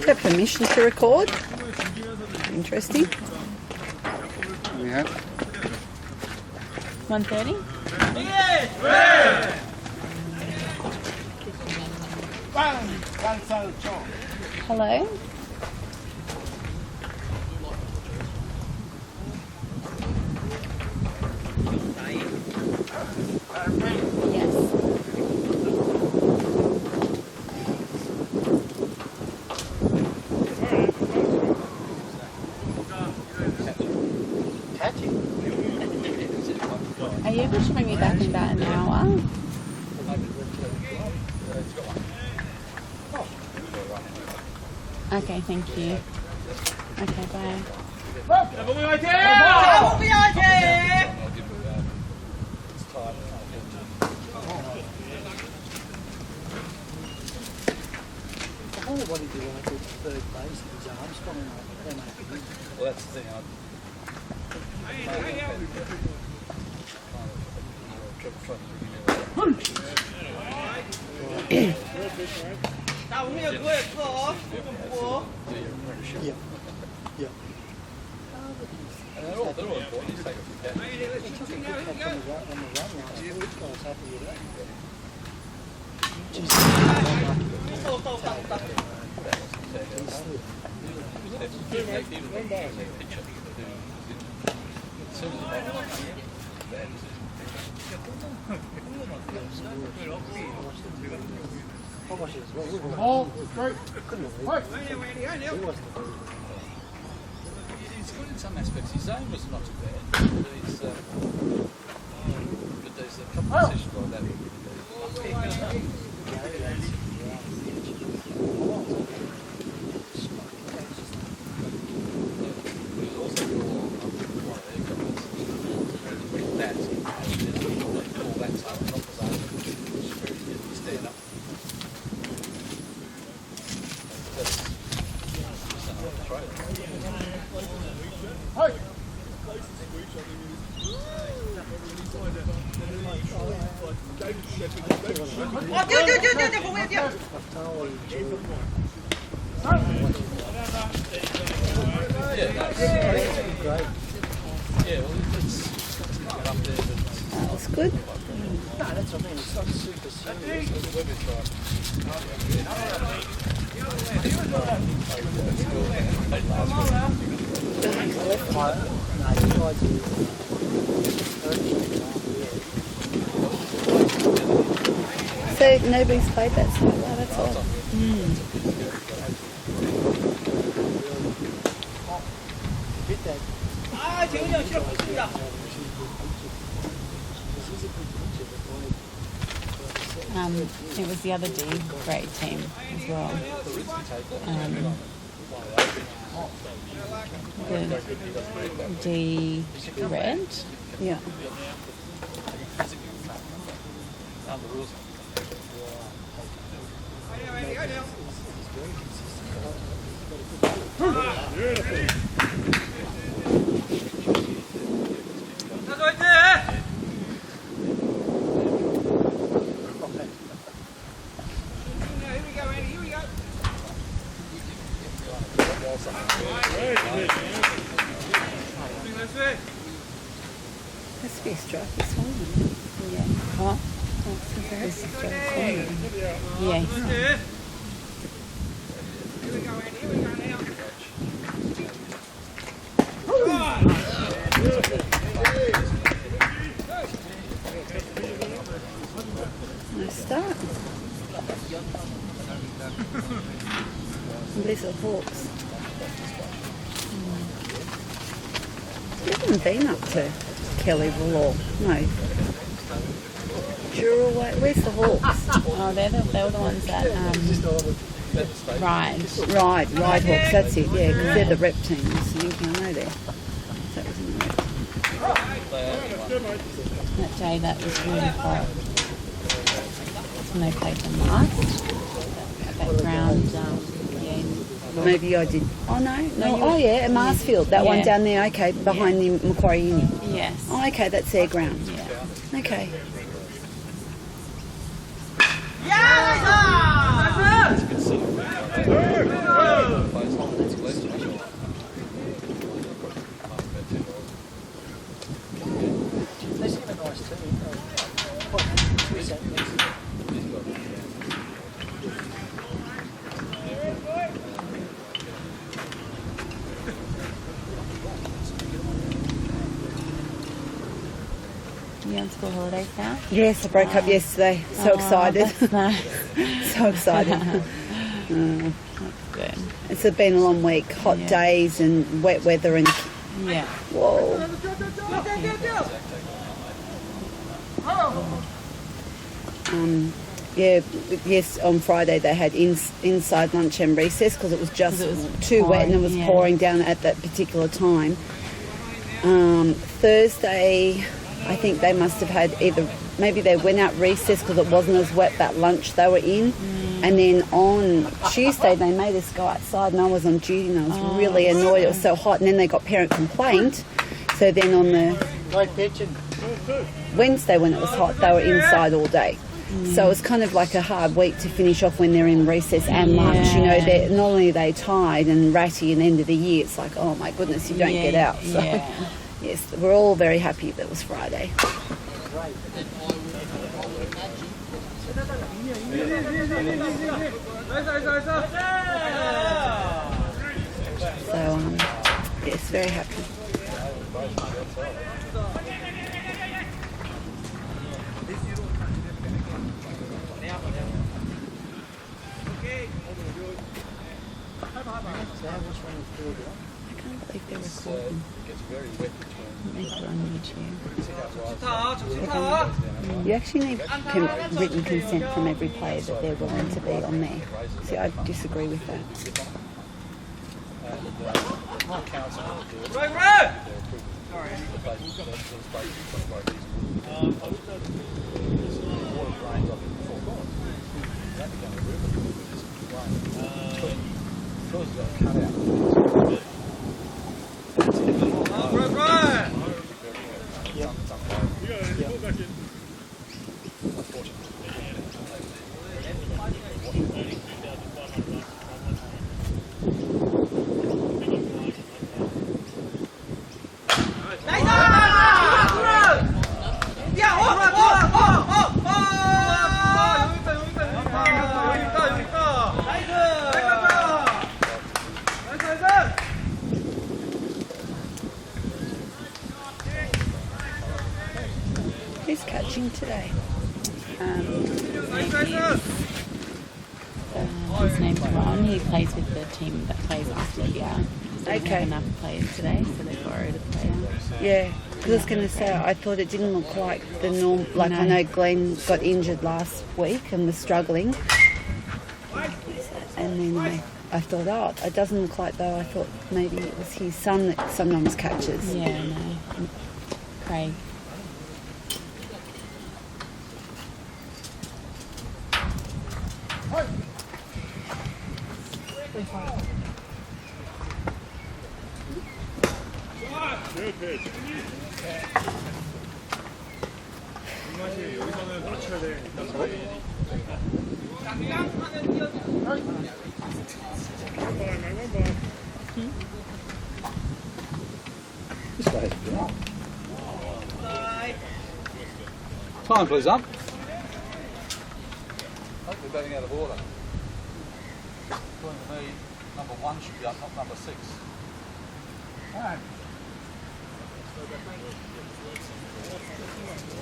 have permission to record. Interesting. Yeah. 1:30. Hello. Yes. Are you able to bring me back in about an hour? Okay, thank you. Okay, bye. What did you like at third base? His arms falling off. Well, that's the thing. Yeah. Yeah. They're all important. You take a few catches. He took a good catch on the run last week. I was happy with that. Oh, great. He's good in some aspects. His aim was not too bad. But there's a couple of decisions like that. That's good. No, that's what I mean. It's not super serious. So nobody's played that so far, that's all. It was the other D grade team as well. The D red. Yeah. Has to be a stripy swimming. Yeah. What? It's a stripy swimming. Yes. Nice start. These are hawks. You haven't been up to Kellyville or no? Juraway. Where's the hawks? Oh, they were the ones that ride. Ride hawks. That's it. Yeah, because they're the rep teams. I think I know that. That was in the rep. That day that was really hot. And they played them last. That ground, Maybe I did. Oh no. Oh yeah, at Marsfield. That one down there. Okay, behind the Macquarie Uni. Yes. Oh, okay, that's their ground. Yeah. Okay. Yeah! school holidays now? Yes, I broke up yesterday. So excited. That's nice. So excited. Good. It's been a long week. Hot days and wet weather and... Yeah. Whoa. Yes, on Friday they had inside lunch and recess because it was just too wet and it was pouring down at that particular time. Thursday, I think they must have had maybe they went out recess because it wasn't as wet that lunch they were in. And then on Tuesday they made us go outside and I was on duty and I was really annoyed. It was so hot and then they got parent complaint. So then on the Wednesday when it was hot they were inside all day. So it's kind of like a hard week to finish off when they're in recess and lunch. You know, not only are they tired and ratty at the end of the year, it's like, oh my goodness, you don't get out. So, yes, we're all very happy that it was Friday. So, yes, very happy. I can't believe they're recording. Gets very wet between. Make it on YouTube. You actually need written consent from every player that they're willing to be on there. See, I disagree with that. Who's catching today? His name's Ron. He plays with the team that plays Australia. So we don't have enough players today, so they borrowed a player. Yeah, because I was going to say, I thought it didn't look like the norm. Like I know Glenn got injured last week and was struggling, and then I thought, oh, it doesn't look like though. I thought maybe it was his son that sometimes catches. Yeah, no. Craig. Good pitch. 이맛이 여기서는 맞춰야 돼. Time, please, up. Oh, we're batting out of order. According to me, number 1 should be up, not number 6. Alright. Can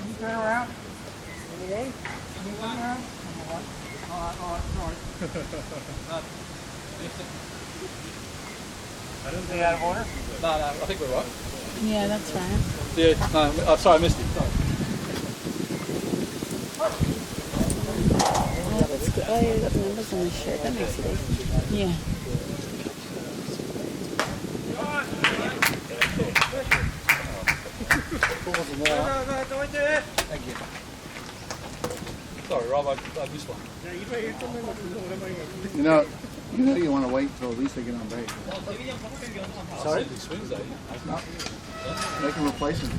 you turn around? Can you turn around? Alright, sorry. Is he out of order? No, I think we're right. Yeah, that's right. Yeah, no, sorry, I missed it. Sorry. Oh, that's good. Oh, yeah, got the numbers on the shirt. That makes it easy. Yeah. Thank you. Sorry, Rob, I missed one. You know you want to wait until at least they get on base. Sorry? He swings, eh? They can replace him.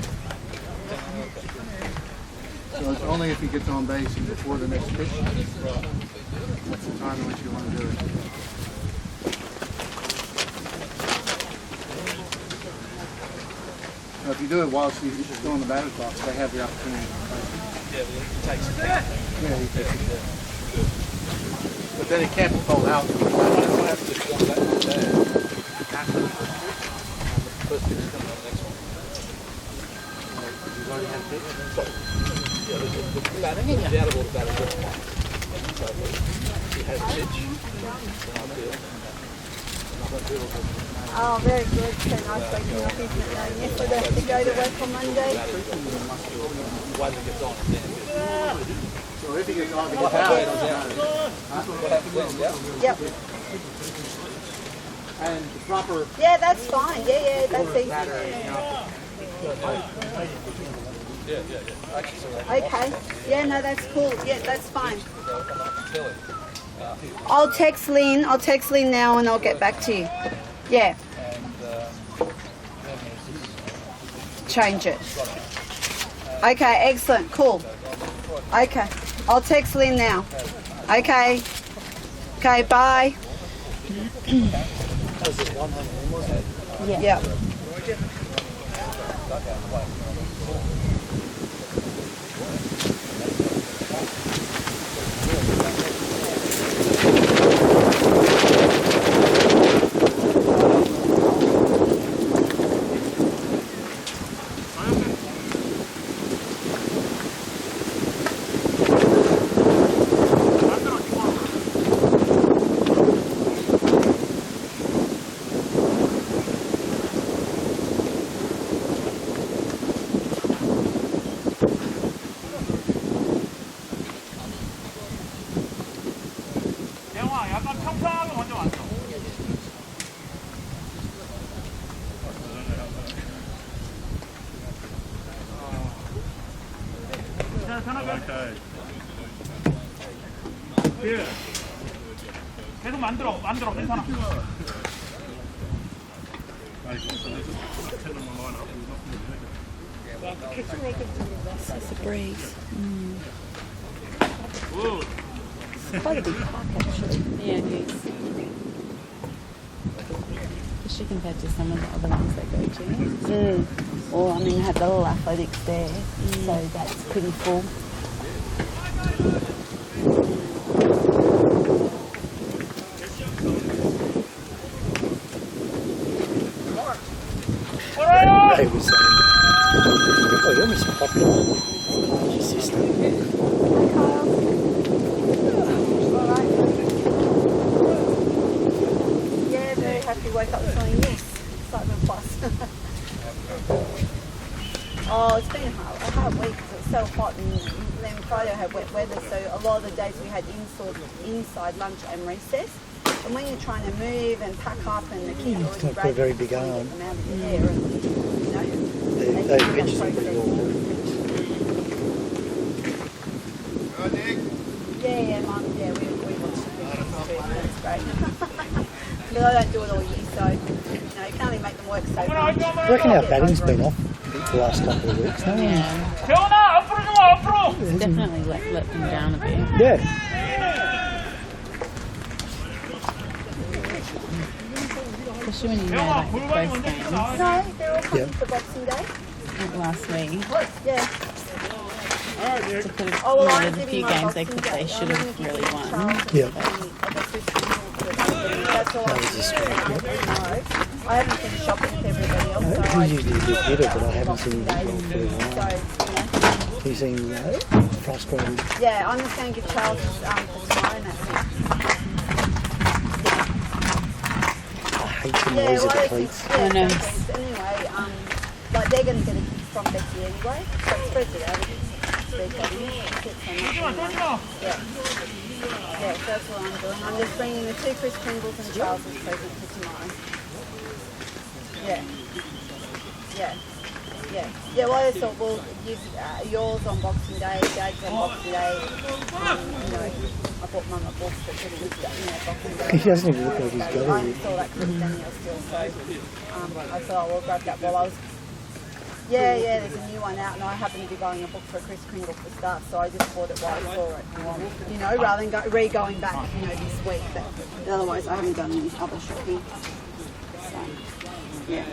So it's only if he gets on base and before the next pitch. That's the time in which you want to do it. Now, if you do it while he's still on the batter's box, they have the opportunity to replace him. Yeah, he takes it down. Yeah, he takes it. But then it can't be called out. What happens if you want that one there? First pitch is coming on the next one. already had a pitch? Batting, he's out of all the batting. So he has a pitch. Oh, very good. So nice waking up, isn't it? Knowing yesterday I have to go to work on Monday. One that gets on, then So if he gets on, he what gets out. happens then? Yep. And the proper Yeah, that's fine. Yeah, that's easy. Actually, so Okay. Yeah, no, that's cool. Yeah, that's fine. I'll text Lynn now and I'll get back to you. Yeah. Change it. Okay, excellent. Cool. Okay. I'll text Lynn now. Okay. Okay, bye. Yeah. 영화 약간 평평하게 먼저 왔어. 자, 편하게. 예. 계속 만들어, 괜찮아. It's a breeze. 굿. Quite a big park actually. Yeah, it is. Especially compared to some of the other ones they go to. Well, I mean, I had the little athletics there, so that's pretty full. They were saying, oh, you're Mr. Popular. Your sister. Yeah, very happy. Woke up this morning. Yes, excitement plus. Oh, it's been a hard week because it's so hot, and then Friday I had wet weather, so a lot of the days we had inside lunch and recess. And when you're trying to move and pack up, and the kids It's already not got a very break, big you arm. get them out of your hair, and you know, They do that register pretty process. well. Yeah, Mum, yeah, we watched the videos too. That's great. But I don't do it all year, so you know, you can only make them work so much. I reckon our batting's been off the last couple of weeks. No? Yeah, 재원아, 앞으로 좀 와, 앞으로. it's definitely let them down a bit. Yeah. Especially when you know 재원아, like 골반이 both 먼저 games 치고 나와. No, they're all coming Yeah. for Boxing Day. like last week. Yeah. To put a, Oh, well, I'm there's a giving few my games they Boxing could they Day. should I'm have gonna really give won. Charles and Yeah. Stephanie, I guess, this week. That's all I'm doing. I haven't finished shopping with everybody else, so He's usually a bit bitter, but I haven't seen him Days. well for a So, while. you know, He seemed frustrated. yeah, I'm just going to give Charles for tomorrow, and that's it. I hate the Yeah, noise of well, the I cleats. think, I know. anyway, like they're going to get a gift from Becky anyway, so it spreads it out a bit. They're getting it. 조심아. Yeah. Yeah, so that's what I'm doing. I'm just bringing the 2 Kris Kringles and Charles's present for tomorrow. Yeah. Yeah. Yeah. Yeah, well, I just thought we'll give yours on Boxing Day, Dad's on Boxing Day. You know, I bought Mum a book that said it was, Boxing Day. He doesn't even look like he's got I it. saw that Chris Daniel still, so I thought, well, I'll grab that while I was... Yeah, there's a new one out, and I happen to be buying a book for Kris Kringle for start, so I just bought it while I saw it. You know, rather than going back, you know, this week. But otherwise, I haven't done any other shopping. So, yeah.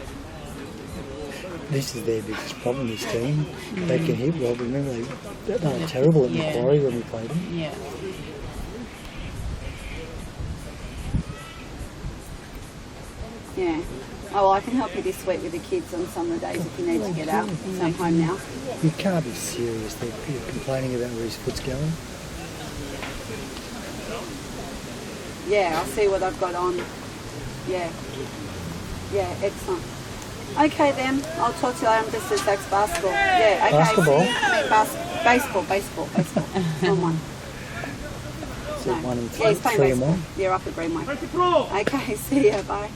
This is their biggest problem, this team. They can hit well. Remember, they were terrible at Yeah. Macquarie when we played them. Yeah. Yeah. Oh, well, I can help you this week with the kids on some of the days if you need to get out. So I'm home now. You can't be serious. They're complaining about where his foot's going. Yeah, I'll see what I've got on. Yeah. Yeah, excellent. Okay then, I'll talk to you later. I'm just at Zach's basketball. Yeah, okay. Basketball? Baseball. On one. So No. 1 and Yeah, he's 3, playing 3 and baseball. 1. Yeah, up at Greenway. 파이팅 프로! Okay, see ya, bye.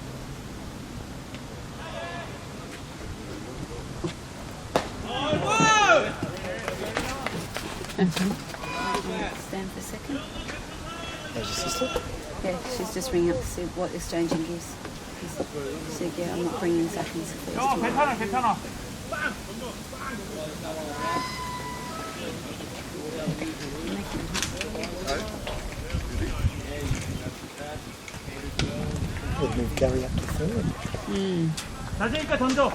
Stand for a second. There's your sister. Yeah, she's just ringing up to see what exchanging gives. She said, yeah, I'm not bringing Zach and Sophia 형 tomorrow. 괜찮아. They've moved Gary up to 3rd. 자세니까 던져.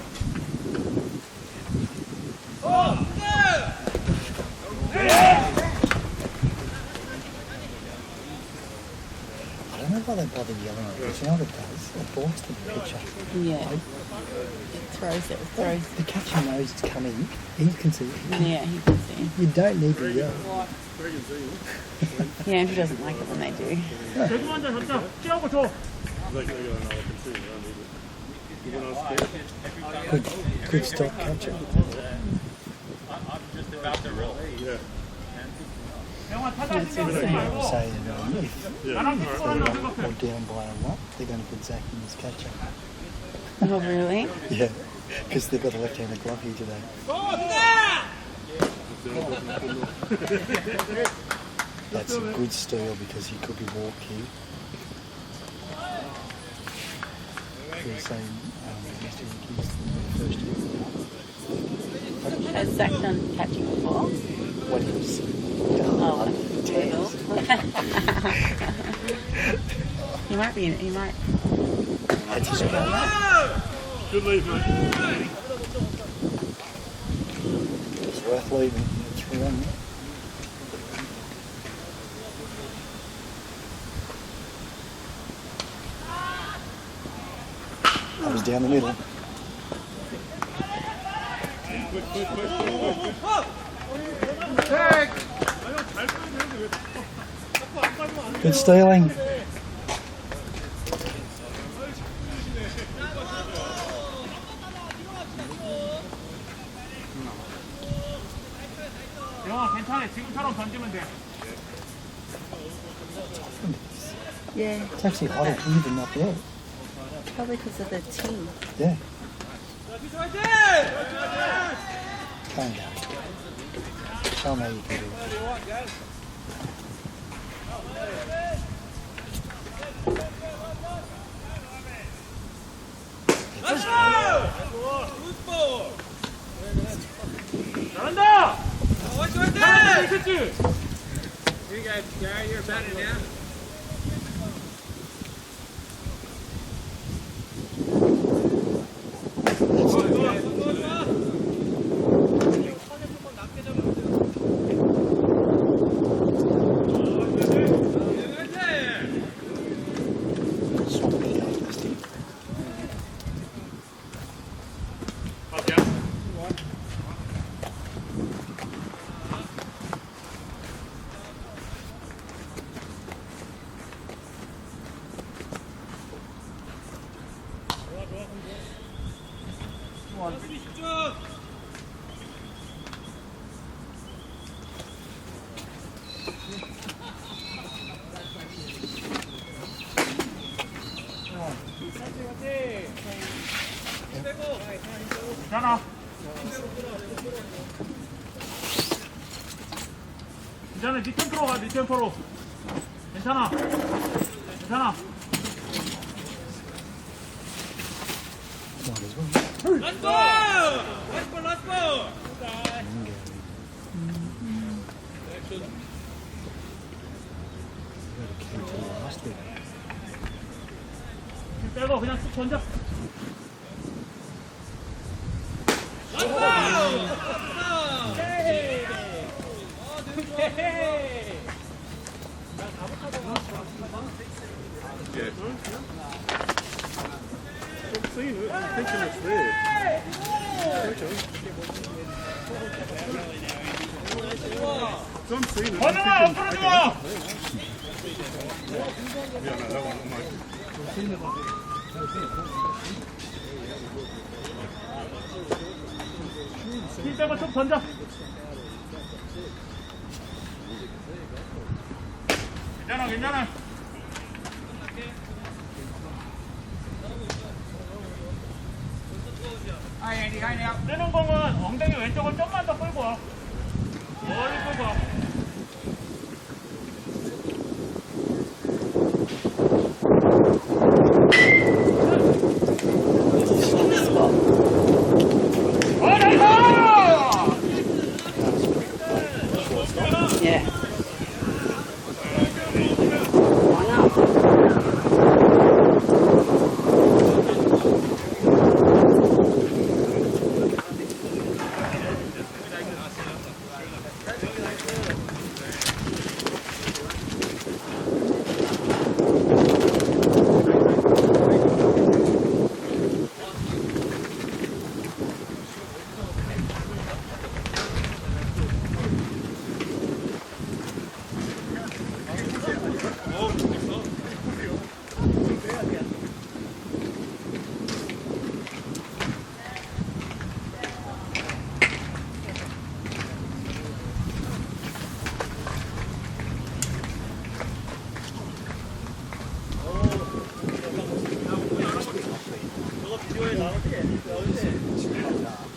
I don't know why they bother yelling at us. You know what it does? It blocks the pitcher. Yeah. It throws. The catcher knows it's coming. He can see it. Yeah, he can see. You don't need to yell. Yeah, Andrew doesn't like it when they do. 대구 한잔 던져. 찌하고 줘. Good stop, catcher. 영화 타자 That's 신경 쓰지 insane. 말고. Say if 나랑 they're 축구하는 거 up 생각해. or down by a lot, they're going to put Zach in as catcher. Oh, really? Yeah, because they've got a left-handed glove here today. That's a good steal because he could be walked here. They were saying Mr. Ricky's the first year. Has Zach done catching before? When he was Oh, Tens. he might. That's his goal. Good leave, mate. It's worth leaving. It's 3-1. That was down the middle. Good stealing. 영화 괜찮아. 지금처럼 던지면 돼. Yeah, It's actually hotter here than up there. probably because of the team. Yeah. Can't go. Show me how you can do it. 잘한다. 잘한다. 있었지. You guys, Gary, you're better now. Swap it out, Dusty. 괜찮아. 괜찮아. 네 템포로 가. 네 템포로. 괜찮아. 괜찮아. Might as well. Let's go! Let's go! And go. Got a key to the last bit. 힘 빼고 그냥 쑥 던져. 스윙을 텐션을 왜? 좀 스윙을. 번영아 앞으로 줘. 힘 빼고 좀 던져. 괜찮아, 괜찮아. 뜨는 공은 엉덩이 왼쪽을 좀만 더 끌고 와. 멀리 끌고 와. Yeah. Why not?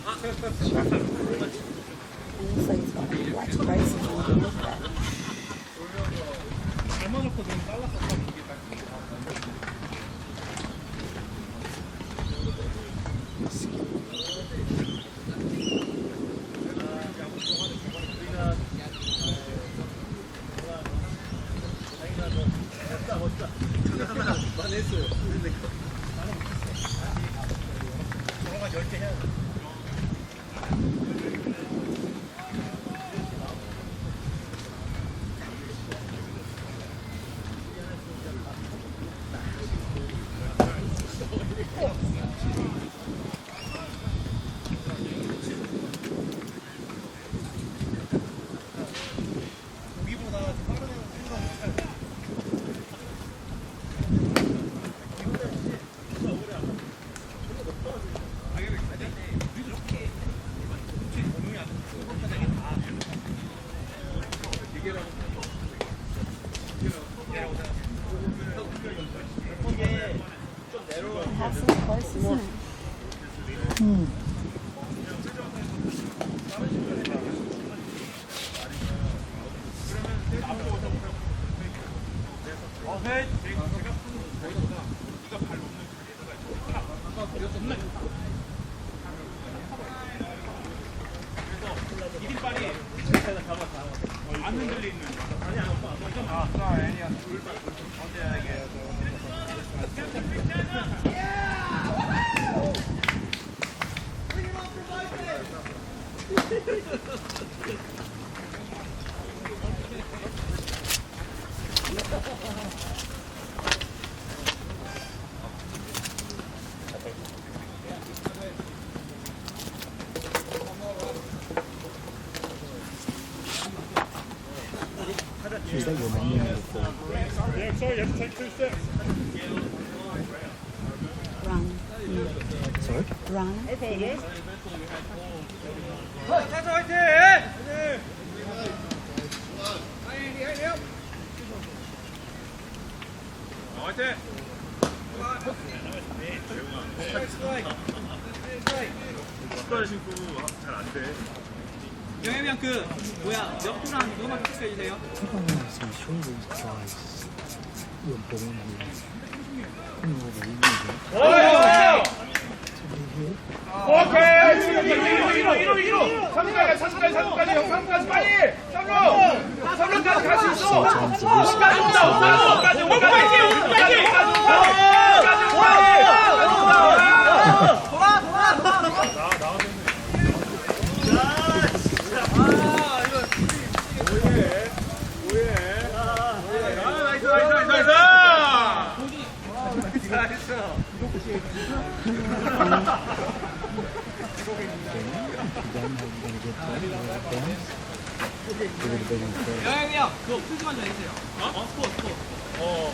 Also, he's got black braces on. Look at that. Have some close, isn't it? 안 흔들리는. Is that your menu before? Yeah, sorry, you have to take 2 steps. Run. Sorry? Run. 타자 화이팅! 화이팅! 숟가락 신고 잘 안 돼. 영혜병 그 뭐야 몇 분한 너만 픽스 해주세요. Someone some shoulder size. Your bone. 오케이! 1호! 3루까지 빨리! 3루까지 갈 수 있어! 5루까지! 나이스! 영영이 형, 그거 풀지만 좀 해주세요. 스포.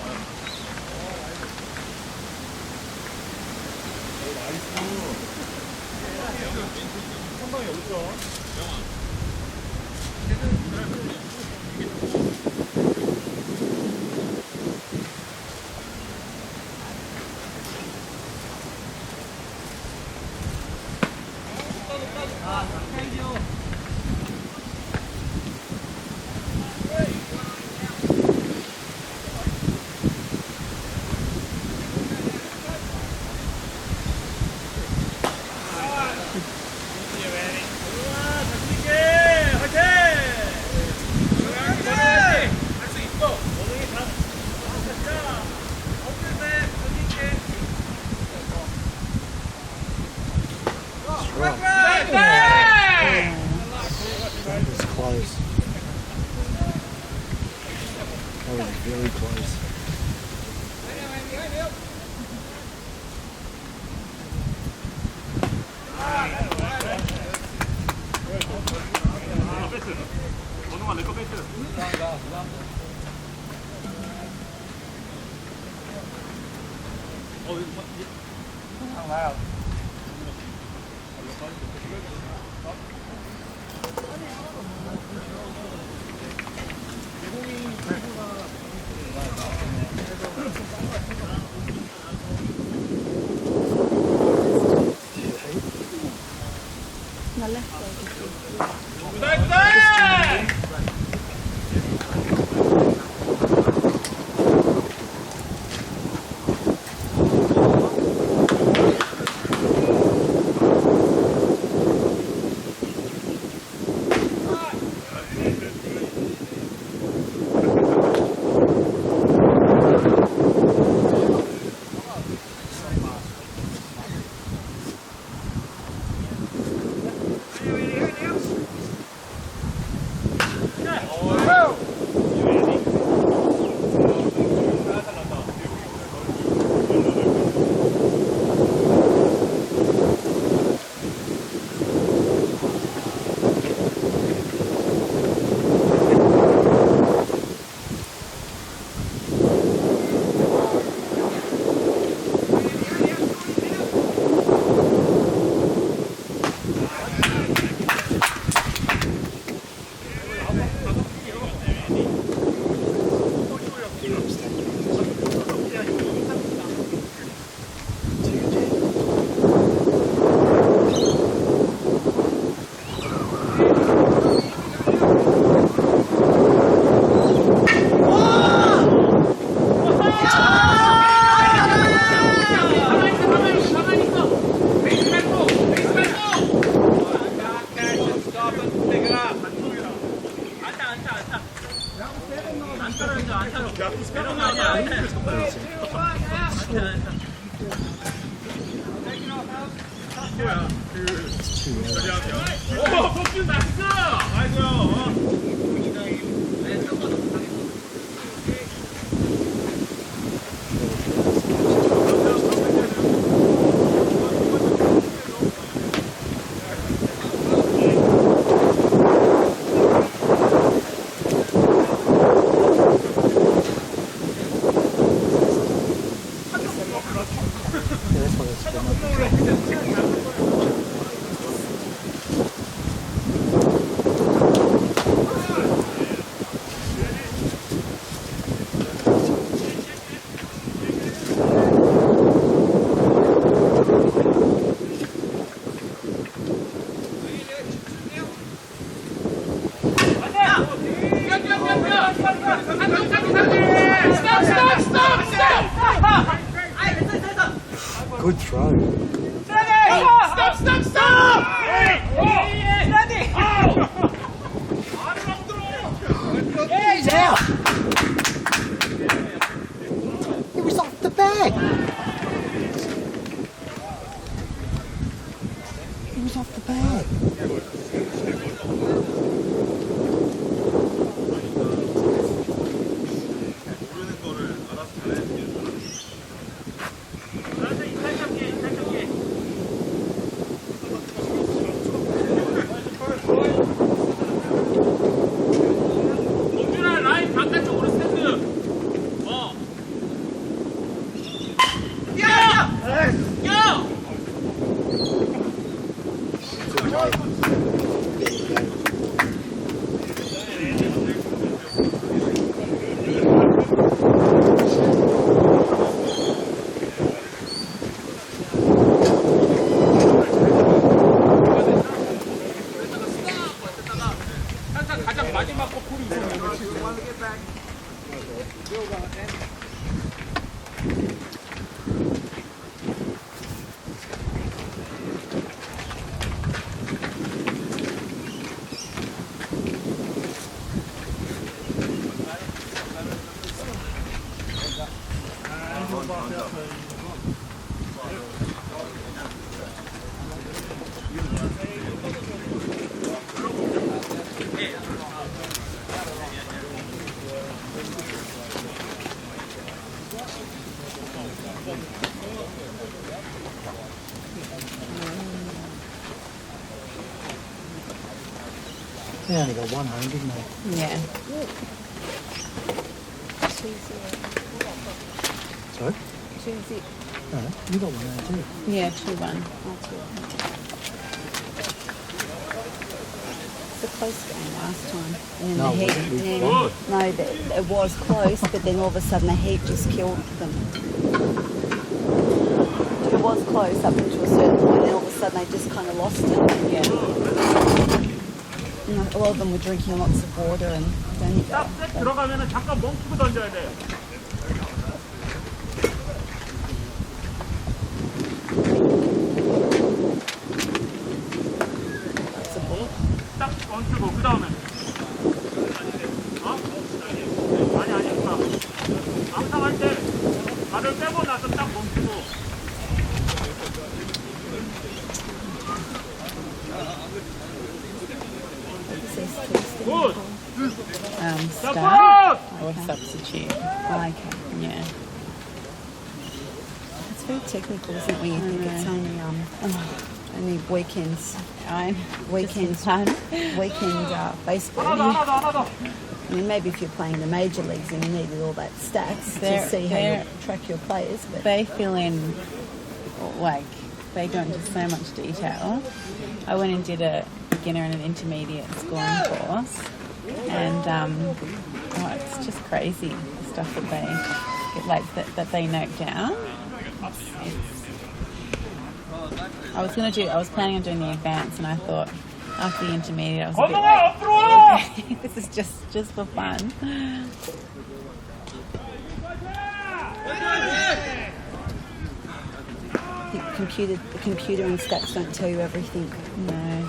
That was close. That was very close. 원웅아 내거 뺐어. Good throw. Stop! He's out. It was off the bag. It was off the bag. They only got one home, didn't they? Yeah. Sorry? No, you got one home too. Yeah, 2-1. It's a close game last time. And then No, the heat, it wasn't. We then- won. no, it was close, but then all of a sudden the heat just killed them. It was close up until a certain point, and all of a sudden they just kind of lost it. Yeah. You know, a lot of them were drinking lots of water and then 딱 들어가면은 잠깐 멈추고 던져야 돼. 딱 멈추고 그 다음에 아니 그니까 암상할 때 발을 빼고 나서 딱 멈추고 굿! Start or substitute. okay. Yeah. It's very technical, isn't it, when you think it's only weekends. Weekend baseball. 하나 더 I mean, maybe if you're playing the major leagues and you needed all that stats They're- to see how you they're- track your players, but They fill in, like, they go into so much detail. I went and did a beginner and an intermediate scoring course, and it's just crazy the stuff that they like that they note down. I was planning on doing the advanced, and I thought after the intermediate, I was a bit 건너가 like, 앞으로 와! okay, this is just for fun. the computer and stats don't tell you everything. No.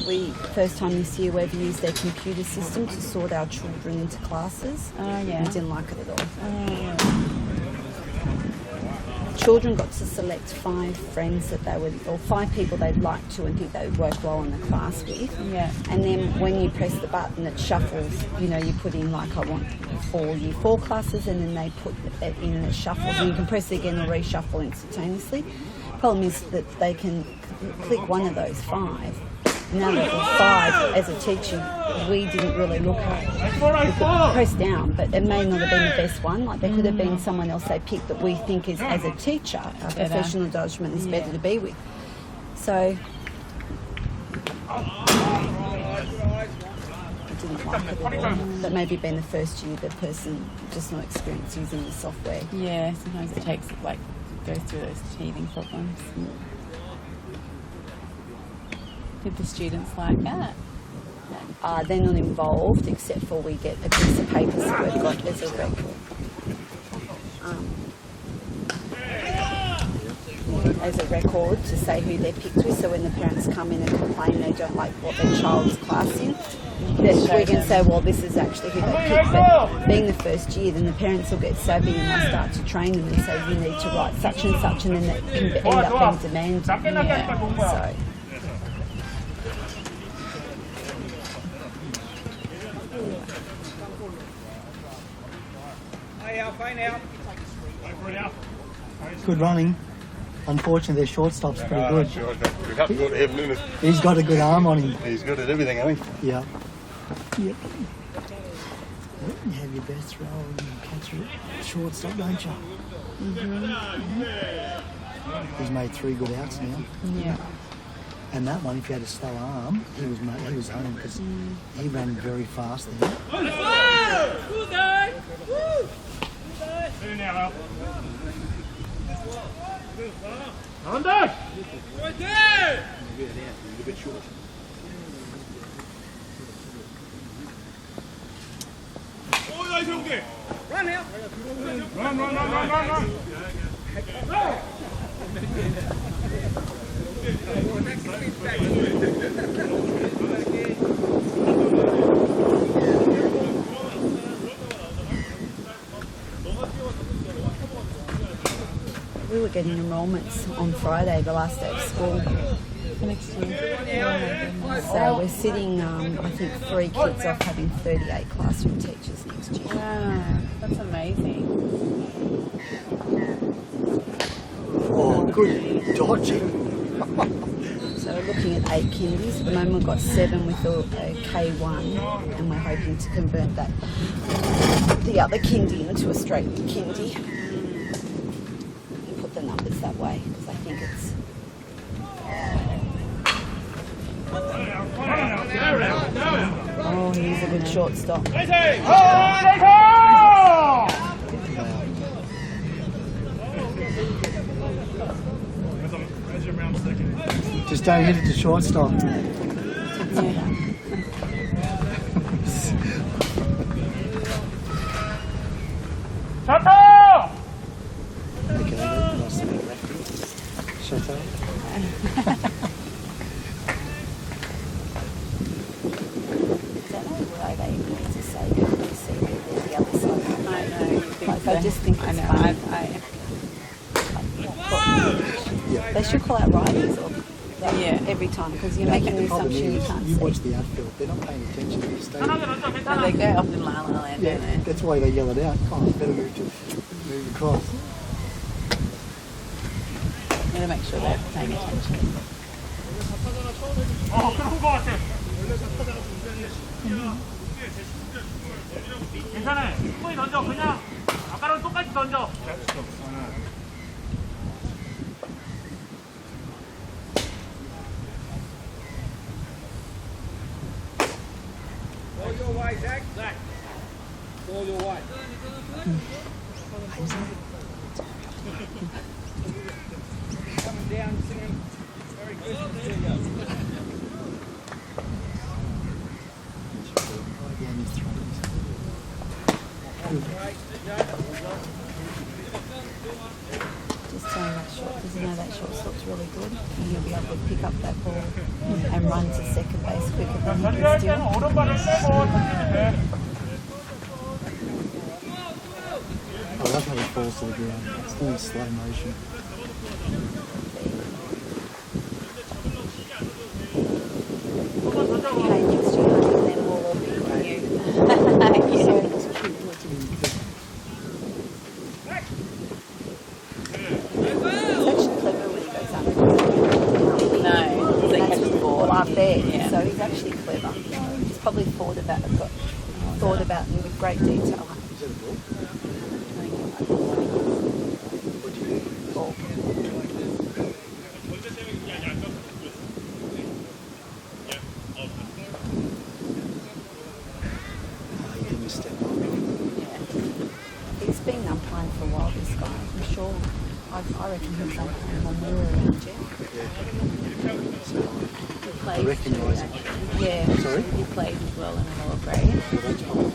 We first time this year we've used their computer system to sort our children into classes. Oh yeah. We didn't like it at all. Oh, yeah. Children got to select 5 friends that they would, or 5 people they'd like to and think they would work well in the class with. Yeah. And then when you press the button, it shuffles. You know, you put in like I want 4 year 4 classes, and then they put it in and it shuffles. And you can press it again or reshuffle instantaneously. Problem is that they can click one of those 5. Now that 5, as a teacher, we didn't really look at. We could press down, but it may not have been the best one. Like there could have been someone else they picked that we think is, as a teacher, our professional judgment is better to be with. So I didn't like it at all. That maybe been the first year the person just not experienced using the software. Yeah, sometimes it takes, like, goes through those teething problems. Did the students like that? They're not involved except for we get a piece of paper so we've got as a record. As a record to say who they're picked with, so when the parents come in and complain they don't like what their child's class in, that we can say, well, this is actually who they picked. But being the first year, then the parents will get savvy and they'll start to train them and say, you need to write such and such, and then that can end up being demanded. So. Good running. Unfortunately, their shortstop's pretty good. Sure, we have to go to heaven, isn't it? He's got a good arm on him. He's good at everything, I think. Yeah. Yep. You have your best throw and you catch your shortstop, don't you? He's made 3 good outs now. Yeah. And that one, if he had a slow arm, he was home because he ran very fast there. 나간다! We were getting enrolments on Friday, the last day of school. For next year. Oh my goodness. So we're sitting, I think, 3 kids off having 38 classroom teachers next year. Wow, that's amazing. Oh, good dodging. So we're looking at 8 kindies. At the moment we've got 7 with a K1, and we're hoping to convert the other kindy into a straight kindy. And put the numbers that way, because I think it's... Oh, he's a good shortstop. Just don't hit it to shortstop. Okay, nice to meet you. Shut up. I don't know why they need to say ABC, they're the other side. I know. You think Like, so. I just think it's I know. funny. They should call out righties or every time, because you're making the assumption you can't You see. watch the outfield, they're not paying attention to the stadium. And they go off in La La Land, Yeah, don't they? that's why they yell it out. Come on, better move across. Gotta make sure they're paying attention. 그런 거 같아. 괜찮아. 충분히 던져. 그냥 아까랑 똑같이 던져. Go your way, Zach. Zach. Go your way. Coming down, singing. Very good to see you. Just throwing that short, because you know that shortstop's really good, and you'll be able to pick up that ball and run to second base quicker than he 던져야 can 때는 still. 오른발을 빼고 던지면 돼. I love how it falls to the ground. It's all in slow motion. Okay, next year, I think then we'll all be new. So it's cute looking. It's actually clever when he goes up. No, they catch the ball. Well, up there. Yeah. So he's actually clever. He's probably thought about it with great detail. Is that a ball? Ball. Oh, he didn't step up. He's been umpiring for a while, this guy. I'm sure. I reckon he's umpiring when we were around, Jeff. He I played recognise too, it. actually. Yeah. Sorry? He played as well in a lower grade. Well, that's probably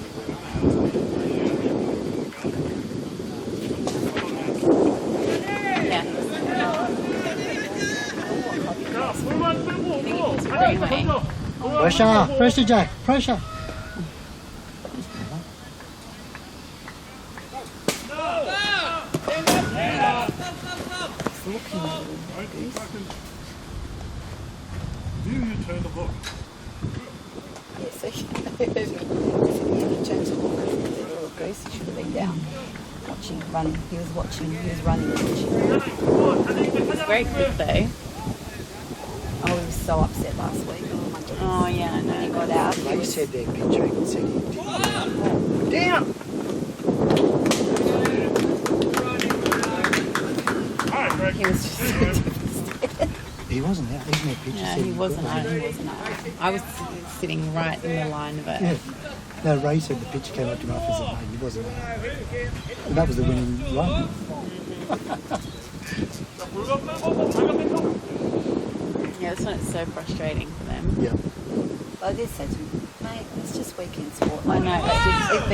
Yeah. 자, 볼만 끌고 오고. Greenway. Pressure! Pressure, Jack! Pressure! Yeah, see, if he turns to look at the little goose, he should have been down watching, running. He was running and watching. It's very quick though. Oh, he was so upset last week. Oh my goodness. Oh yeah, I When he know. got out, he They was, said their pitch record said he did. down. He was just so devastated. He wasn't out. Even their pitcher Yeah, said he wasn't out. out. He wasn't out. I was sitting right in the line of it. Yeah. No, Ray said the pitcher came up to him after and said, no, he wasn't out. And that was the winning run. Yeah, that's when it's so frustrating for them. Yeah. I did say to him, mate, it's just weekend sport. I know, but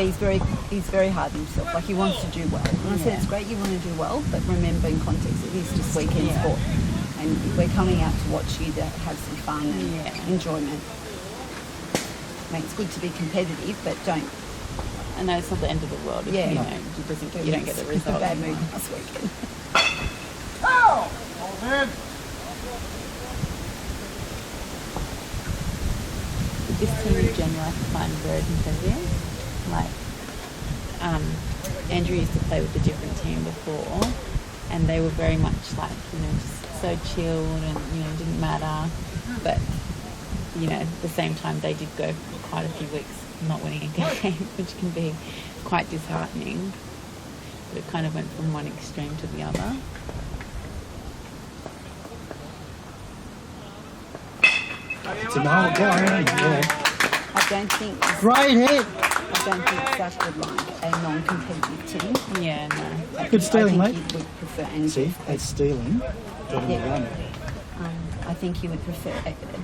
He's very hard on himself. Like he wants to do well. And I said, it's great you want to do well, but remember in context, it is just weekend sport. And we're coming out to watch you to have some fun and enjoyment. Mate, it's good to be competitive, but don't. I know it's not the end of the world if you don't get the result. Bad mood last weekend. This team in general I find very competitive. Like, Andrew used to play with a different team before, and they were very much like, just so chilled and, didn't matter. But, at the same time, they did go for quite a few weeks not winning a game, which can be quite disheartening. But it kind of went from one extreme to the other. It's an old guy, yeah. I don't think Great hit. I don't think Zach would like a non-competitive team. Yeah, no. Good stealing, I mate. think he would prefer Andrew. See, that's stealing. Yeah. I think he would prefer,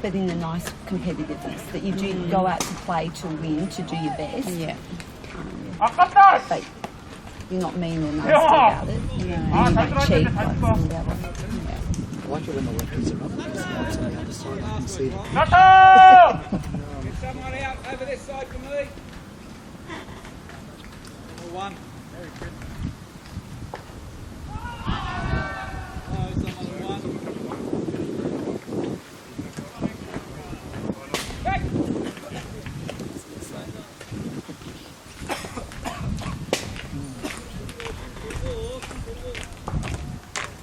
but in a nice competitiveness, that you do go out to play to win, to do your best. Yeah. But you're not mean or nasty about it. And you don't cheat like some of the other. I like it when the weapons are up because the lights on the other side. I can see them. Get someone out over this side for me. Number one. Very good. Oh, someone one. Back.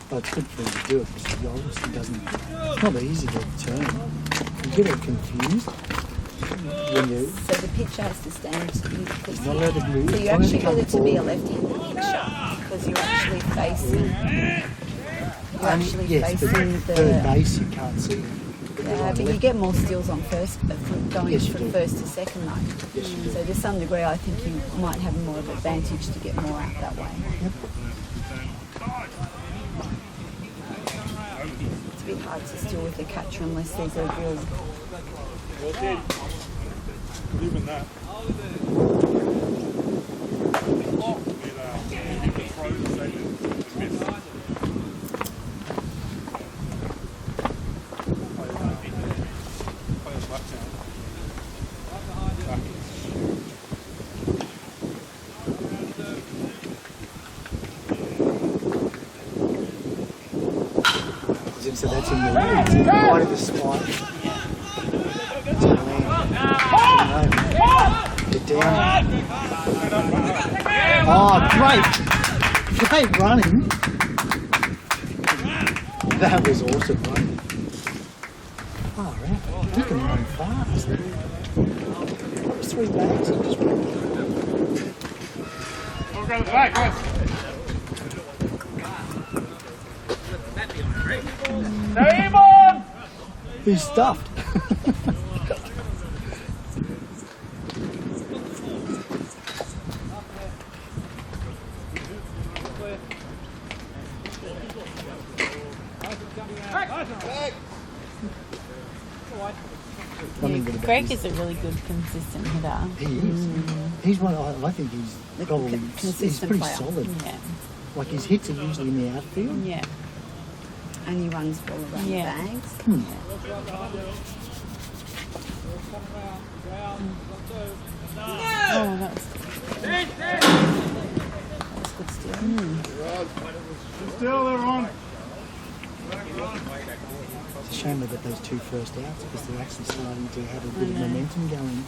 But it's good for him to do it because he obviously doesn't. It's not easy to turn. You get it confused when you. So the pitcher has to stand to you. He's not allowed to move. So you actually got it to be a left-handed pitcher because you're actually facing. You're actually yes, but facing third the. base you can't see. Yeah, but you get more steals on first, from going Yes, you from do. first to second though. Yes, you do. So to some degree, I think you might have more of an advantage to get more out that way. Yep. It's a bit hard to steal with the catcher unless there's a real. Even that. So that's in the it's in the right of the spine. It's in the land. Get down. Oh, great! Great running. That was awesome running. Oh, right. You can run fast. There's 3 bags. He just ran. We'll go to the back, yes. Damon! He's stuffed. Greg is a really good, consistent hitter. He is. He's one. I think he's probably he's consistent pretty player. solid. Yeah. Like his hits are usually in the outfield. Yeah. And he runs all around Yeah. bags. Oh, that's Good steal. Still they're on. It's a shame they got those 2 first outs because they're actually starting to have a bit of momentum going.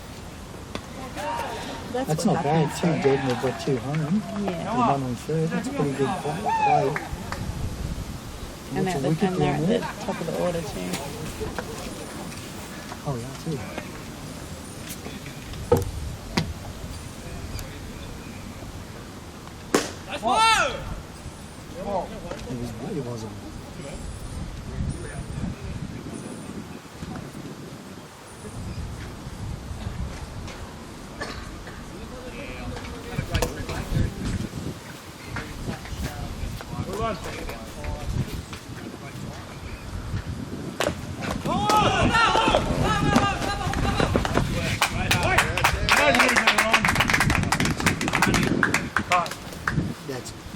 That's what not bad. happens, 2 though. dead and they've got 2 home. yeah. And 1 on third. That's a pretty good play. And What's a they're, wicket and they're down at there? the top of the order too. Oh, yeah, too. It wasn't.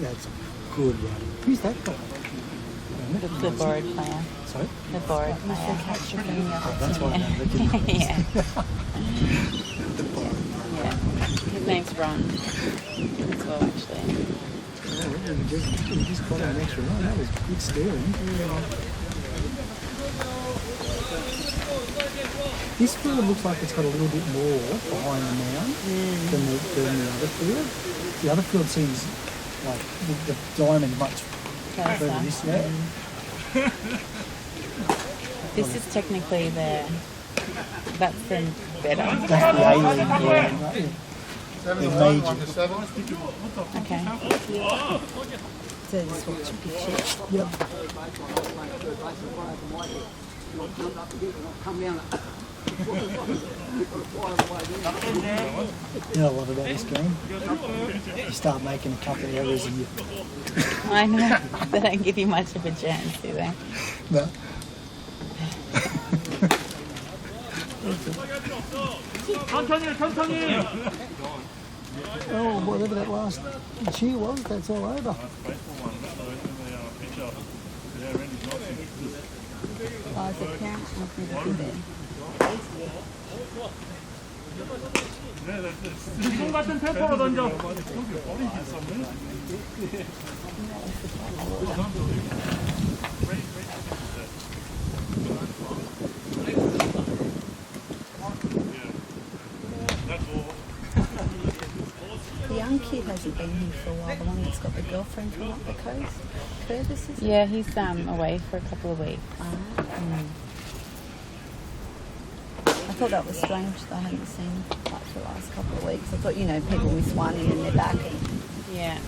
That's good, right? Who's that guy? The borrowed player. Sorry? The borrowed player. That's why I don't recognise. Yeah. Yeah. His name's Ron as well, actually. Oh, we just got an extra run. That was good steering. This field looks like it's got a little bit more behind the mound than the other field. The other field seems like the diamond much further this way. This is technically that's the better. That's the A-League ground, right? The major. Okay. So just watch a picture. Yep. You know a lot about this game? You start making a couple of errors and you... I know. They don't give you much of a chance, do they? No. 천천히. Oh, whatever that last cheer was, that's all over. Oh, the count, I've never been there. 지금 같은 템포로 던져. The young kid hasn't been here for a while, the one that's got the girlfriend from up the coast. Curtis, is it? Yeah, he's away for a couple of weeks. I thought that was strange that I hadn't seen like for the last couple of weeks. I thought, people miss one and then they're back. Yeah.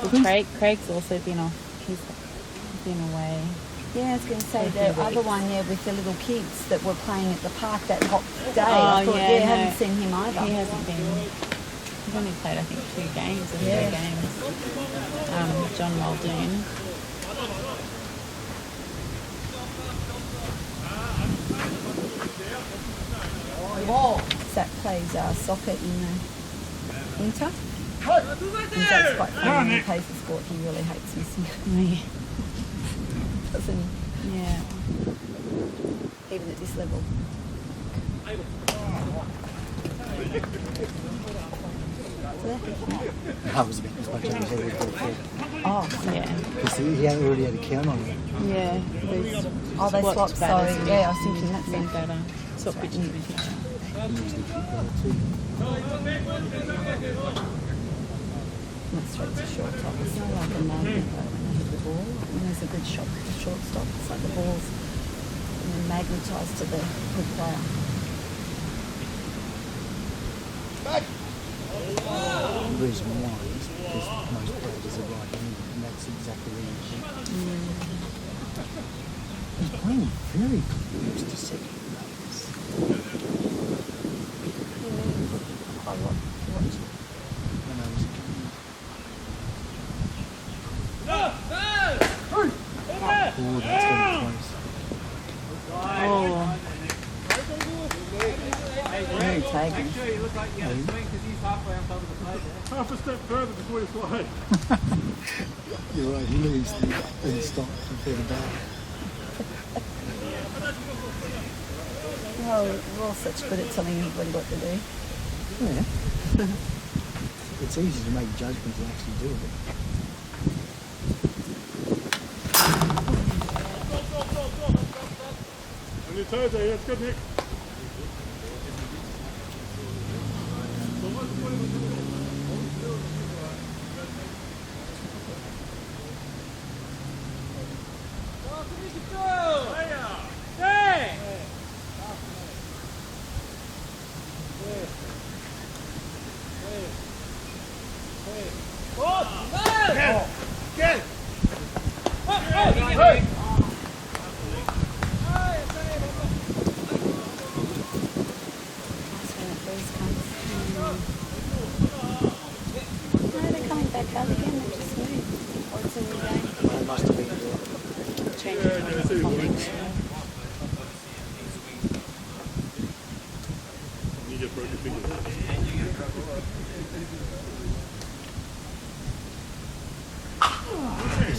Well, Craig's also been off. He's been away. Yeah, I was going to say the other one there with the little kids that were playing at the park that hot day. Oh, I thought, yeah, I no. haven't seen him either. He hasn't been. He's only played, I think, 2 games or 3 games. John Muldoon. Zach plays soccer in the winter. And Zach's quite funny when he plays the sport. He really hates missing it. Doesn't he? Yeah. Even at this level. That was about as much as he ever did before. Oh, Yeah. Because he had already had a count on it. Yeah. oh, they swapped. Sorry, yeah, I was thinking that's been it. better. Swap picture in the picture. Went straight to short top. It's not like a magnet though when they hit the ball. When there's a good shot for shortstop, it's like the ball's magnetised to the good player. The reason why is because most players are right-handed, and that's exactly where you should. He's playing very close to second base. Quite a lot to watch. When I was a kid. Oh, that's getting close. Oh. Very tagging. Half a step further before you fly. You're right, he leaves the stop and further back. Oh, we're all such good at telling everybody what to do. Yeah. It's easy to make judgments and actually do it. On your toes there, it's good, Nick. That's when it first comes. No, they're coming back out again. They just moved. Or it's a new game. It must have been there. You get broken fingers.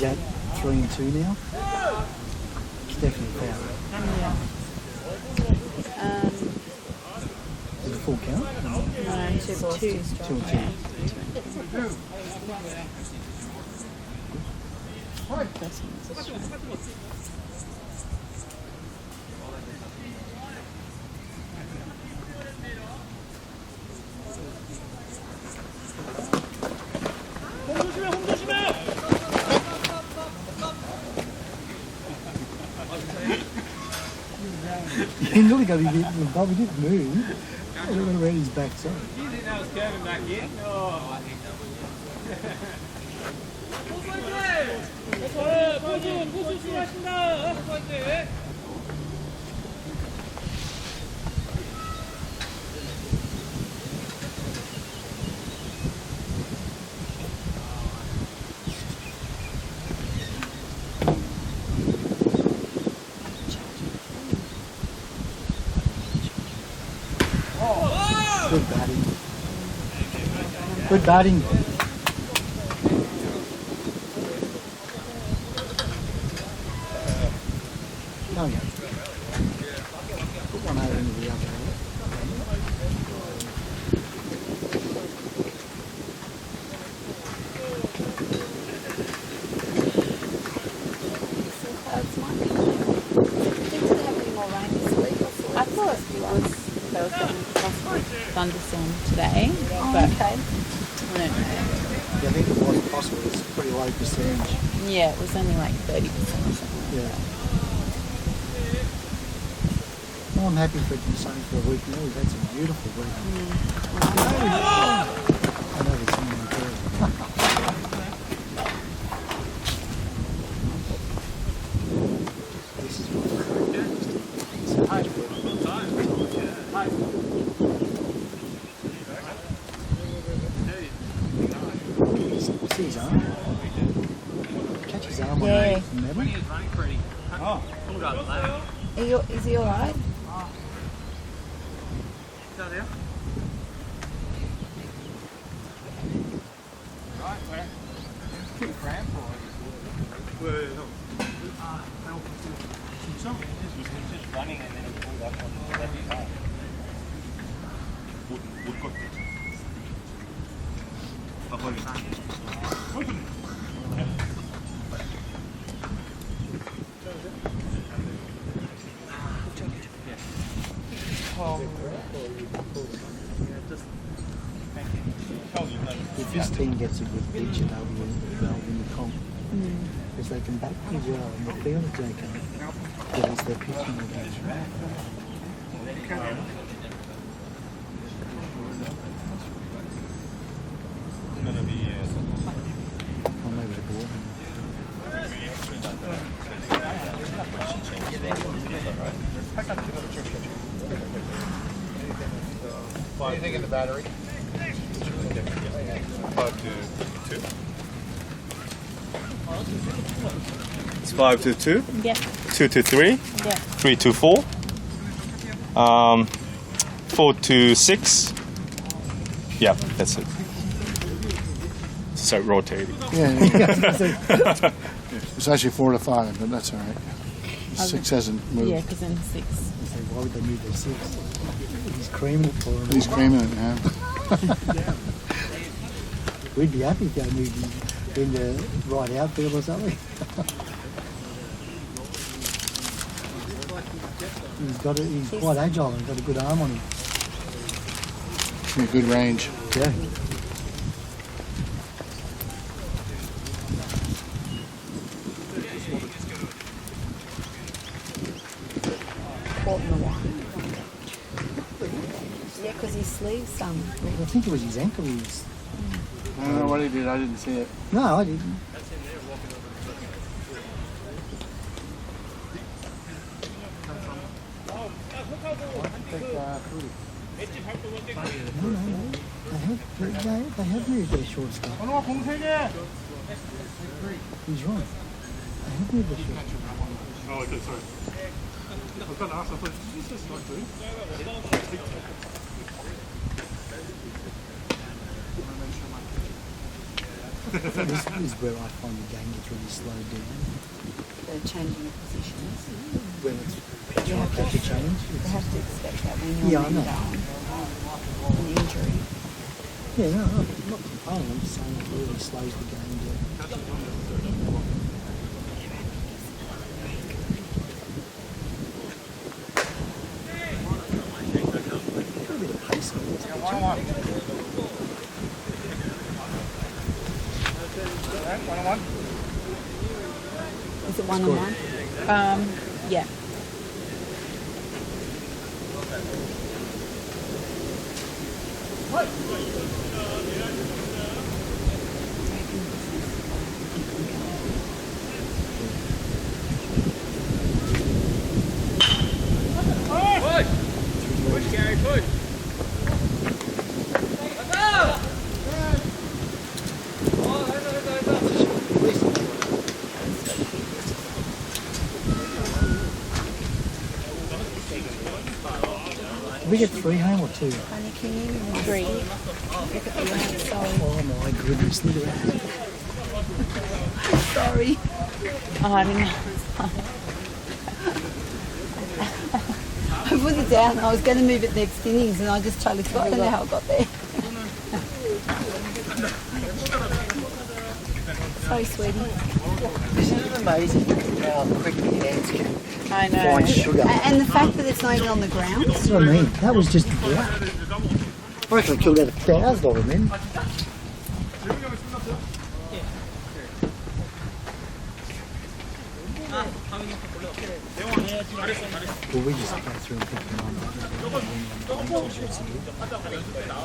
at 3-2 now. It's definitely foul. Yeah. Is it full count? No, two. 2-2. Yeah. He nearly got to get the ball. He didn't move. I don't know where his backside. You didn't know it was Kevin back in? Oh. 고수 수고하십니다. Good batting. Good batting. Oh, yeah. Put one over into the other end. I thought there was going to be possible thunderstorm today, but Okay. I don't know. Yeah, I think it was possible. It's a pretty low percentage. Yeah, it was only like 30% or something. Yeah. Well, I'm happy for it to be sunny for a week now. We've had some beautiful weather. I know there's something in there. This is see his arm? Catch his arm Yeah. on the metal. Is he all right? If this team gets a good pitcher, they'll win the comp. Because they can bat pretty well and the field is okay. But it's their pitching against. Or maybe the ball. What do you think of the battery? 5 to 2. It's 5 to 2, Yeah, 2 to 3, yeah. 3 to 4, 4 to 6. Yeah, that's it. So rotating. Yeah. It's actually 4 to 5, but that's all right. 6 hasn't moved. Yeah, because then 6. So why would they move their six? He's creaming it for him. He's creaming it now. We'd be happy if they moved him in the right outfield or something. He's quite agile and got a good arm on him. Yeah, good range. Yeah. Caught in the wire. Yeah, because his sleeves some. I think it was his ankle. I don't know what he did. I didn't see it. No, I didn't. No. They have moved their shortstop. He's right. They have moved their shortstop. Oh, okay, sorry. I was going to ask, I thought, did you say strike 2? This is where I find the game gets really slowed down. They're changing the positions. When it's pitch like that to change. They have to expect that when you're Yeah, I laying know. down. An injury. Yeah, no, I'm not complaining. I'm just saying it really slows the game down. A bit of pace on it. Is it 1-on-1? Yeah. Push, Gary, push. Did we get 3 home or 2? Honey, can you 3. look at the line? Sorry. Oh my goodness, look at that. Sorry. Oh, I didn't know. I put it down. I was going to move it next innings and I just totally forgot. I don't know how it got there. Sorry, sweetie. This is amazing how quickly ants can I know. find sugar. And the fact that it's not even on the ground. That's what I mean. That was just wow. I reckon I killed out 1,000 of them then. Well, we just go through and pick them up.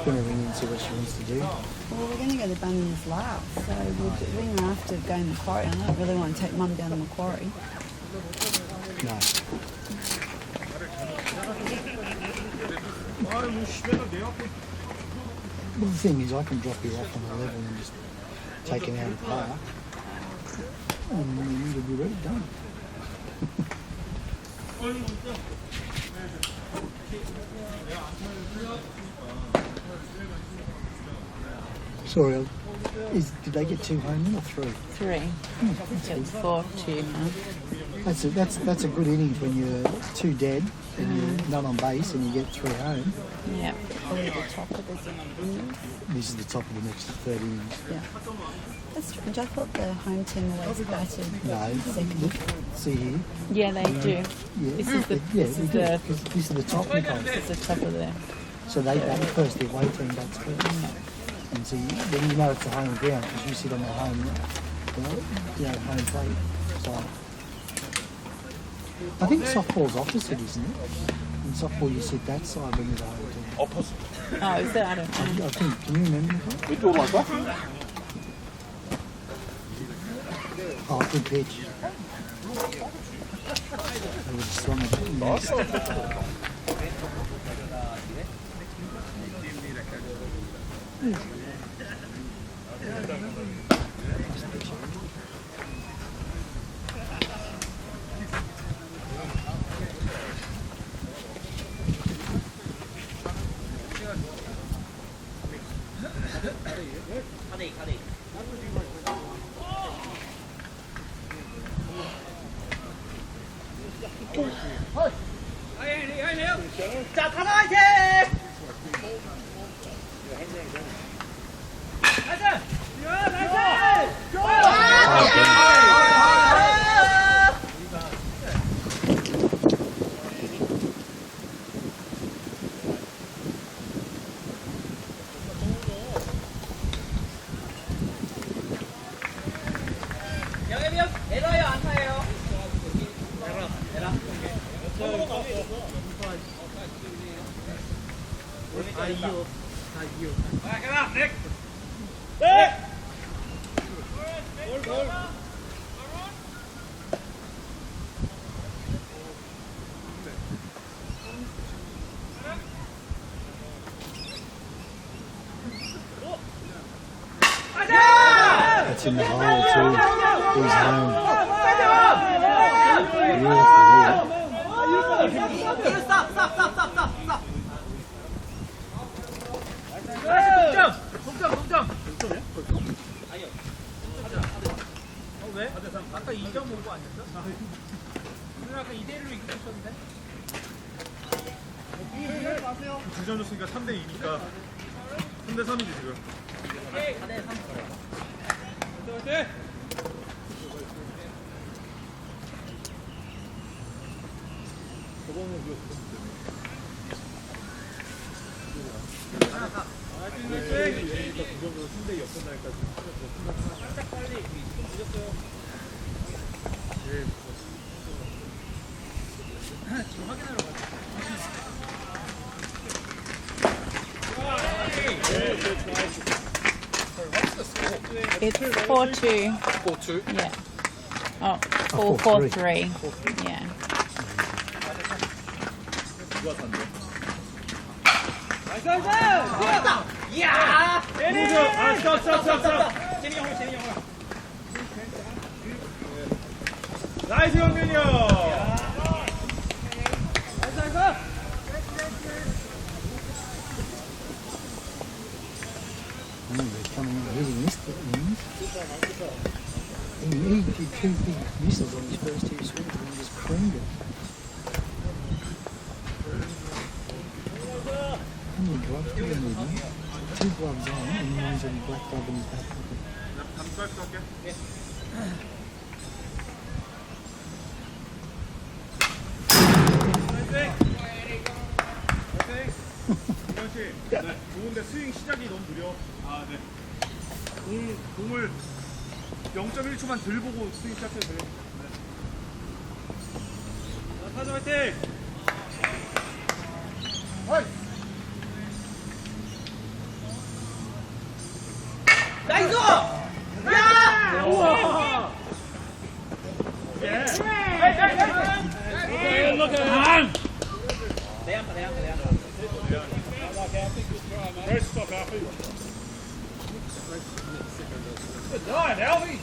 Gonna ring in and see what she wants to do. Well, we're going to go to Bunnings last, so we'll ring her after going to Macquarie. I don't really want to take Mum down to Macquarie. No. Well, the thing is, I can drop you off on the level and just take it out of the park, and then it'll be ready, done. Sorry, did they get 2 home in or 3? 3. So it's 4-2 now. That's a good innings when you're 2 dead and you're none on base and you get 3 home. Yeah. Probably the top of this innings. This is the top of the next 30 innings. Yeah. That's strange. I thought the home team always batted No, second. look, see here. Yeah, they do. Yeah, This is the yeah, this we is do, the 'cause this is the top we got. this is the top of the So they bat first, the away team bats first. And so then you know it's a home ground because you sit on the home, home plate side. I think softball's opposite, isn't it? In softball you sit that side when you're the home team. Opposite. Oh, is that? I don't know. I think, can you remember that? We do it like that. Oh, good pitch. They would have swung it. Nice. 자, 타나 화이팅! 영애병 에러예요, 안타예요? 에러. 자, 넥. 네. 볼. That's in the hole too. He's home. Beautiful. 동점. 왜? 아까 2점 본 거 아니었어? 오늘 아까 2대1로 이기고 있었는데? 마세요. 2점 줬으니까 3대 2니까 3대 3이지 지금. 4대 3. 화이팅! 저번에 그 얘니까 9점으로 3대 2 역전하니까 살짝 빨리 좀 늦었어요. 지금 확인하러 가자. It's 4-2. 4-2. Yeah. Oh, 4-4-3. Yeah. 누가 산대? 나이스 나이스! 좋았다! 이야! 제니! 아, 스탑! 제니 형을 제니 형을. 나이스 형균이 형! 나이스 나이스! Really missed it. He did 2 big misses on his first 2 swings and just creamed it. How many gloves do you need? 2 gloves on and one's in a black glove in his back pocket. 감싸게 할게. 이현 씨, 좋은데 스윙 시작이 너무 느려. 아, 네. 공을 0.1초만 덜 보고 스윙 시작해도 돼요. 네. 타자 화이팅! 나이스! 야! 우와! 예! 내한파. Great stop, Alfie. Good night, Alfie.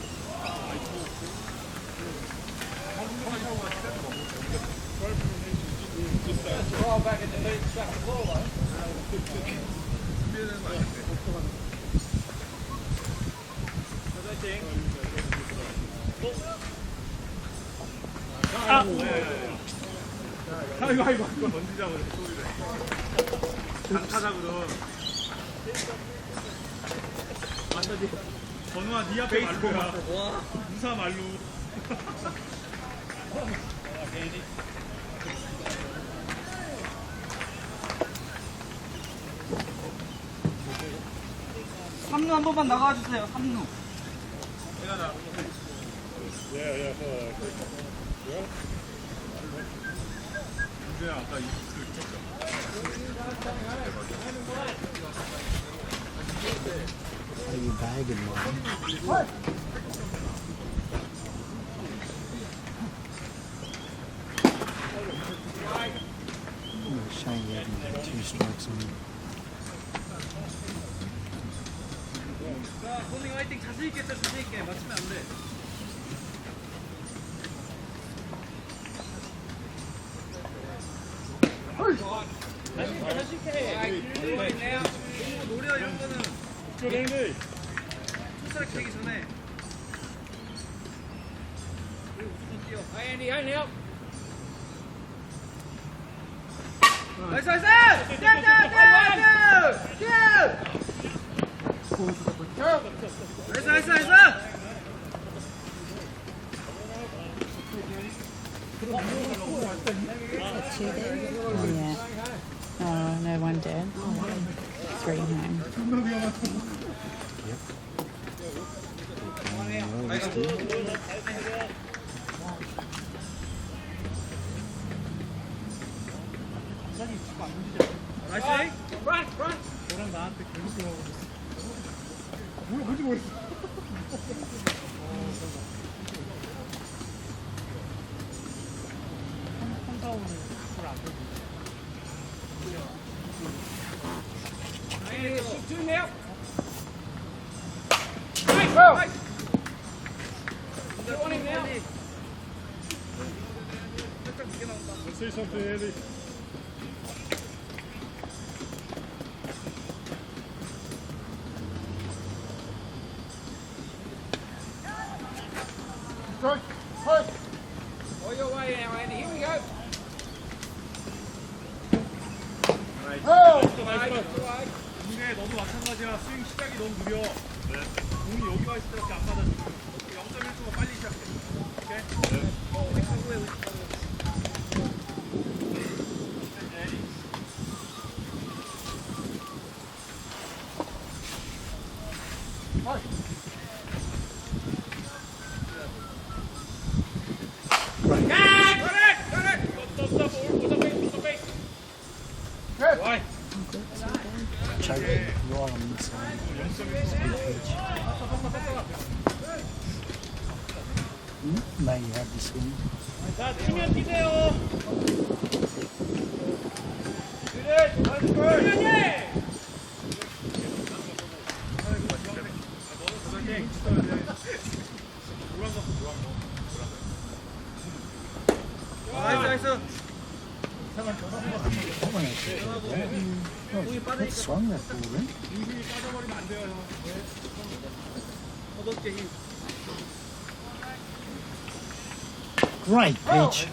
Throw back in the lead, back the ball though. 아이고, 이거 던지자고 이렇게 소리를. 강타자거든. 전우아, 니 앞에 말루야. 무사 말루. 삼루 한 번만 나가주세요. 삼루. 문제야, 아까 이거 How do you bag him, man? It's a shame you haven't had 2 strikes on him. 자, 손님 화이팅. 자신있게 쳐, 자신있게. 맞추면 안 돼. 자신있게. 노려 이런 거는 투스트라이크 되기 전에. 그리고 무조건 뛰어. 나이스 나이스! 나이스! Oh, yeah. Oh, no one did. 3 home. 나이스! 너랑 나한테 계속 들어가고 있어. 뭔지 모르겠어. Say something, Andy. All your way now, Andy. Here we go. 근데 너도 마찬가지야. 스윙 시작이 너무 느려. 공이 여기 와 있을 때밖에 안 받아줘. 0.1초만 빨리 시작해. 오케이? Choke right on the side. May you have the swing. 자, 치면 뛰세요. 그래, 나이스. That one actually. Oh, that swung that ball then. 중심이 빠져버리면 안 돼요, 형. 허벅지 힘. Great pitch.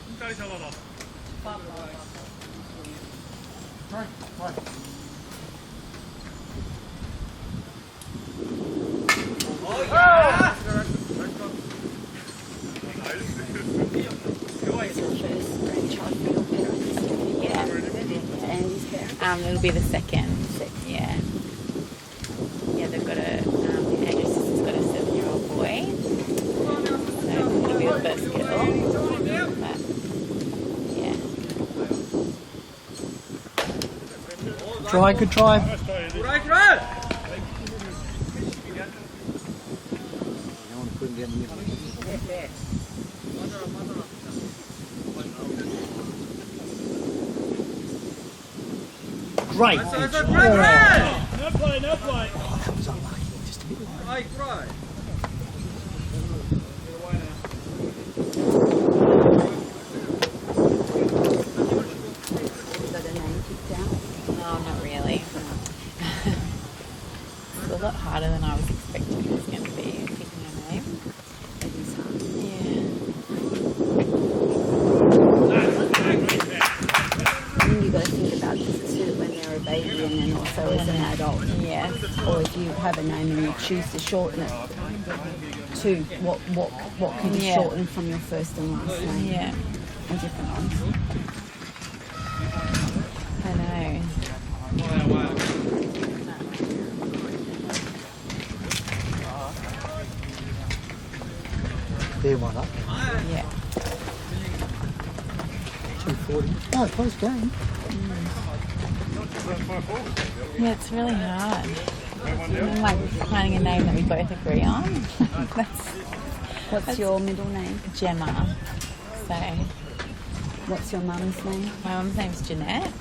힘다리 잡아봐. Andy's parents. It'll be the second. Yeah. Yeah, they've got Andrew's sister's got a 7-year-old boy. So it'll be the first girl. But, yeah. Try, good try. Great pitch. No play. That was unlucky. Just a bit. Got a name picked out. No, not really. It's a lot harder than I was expecting it was going to be, picking a name. It is hard. Yeah. And you've got to think about this too when they're a baby and then also as an adult. Yes. Or if you have a name and you choose to shorten it to what can you Yeah. shorten from your first and last name? Yeah. And different ones. I know. They're one up. Yeah. 240. Oh, close game. Yeah, it's really hard. I'm like finding a name that we both agree on. What's your middle name? Gemma. So What's your mum's name? my mum's name's Jeanette.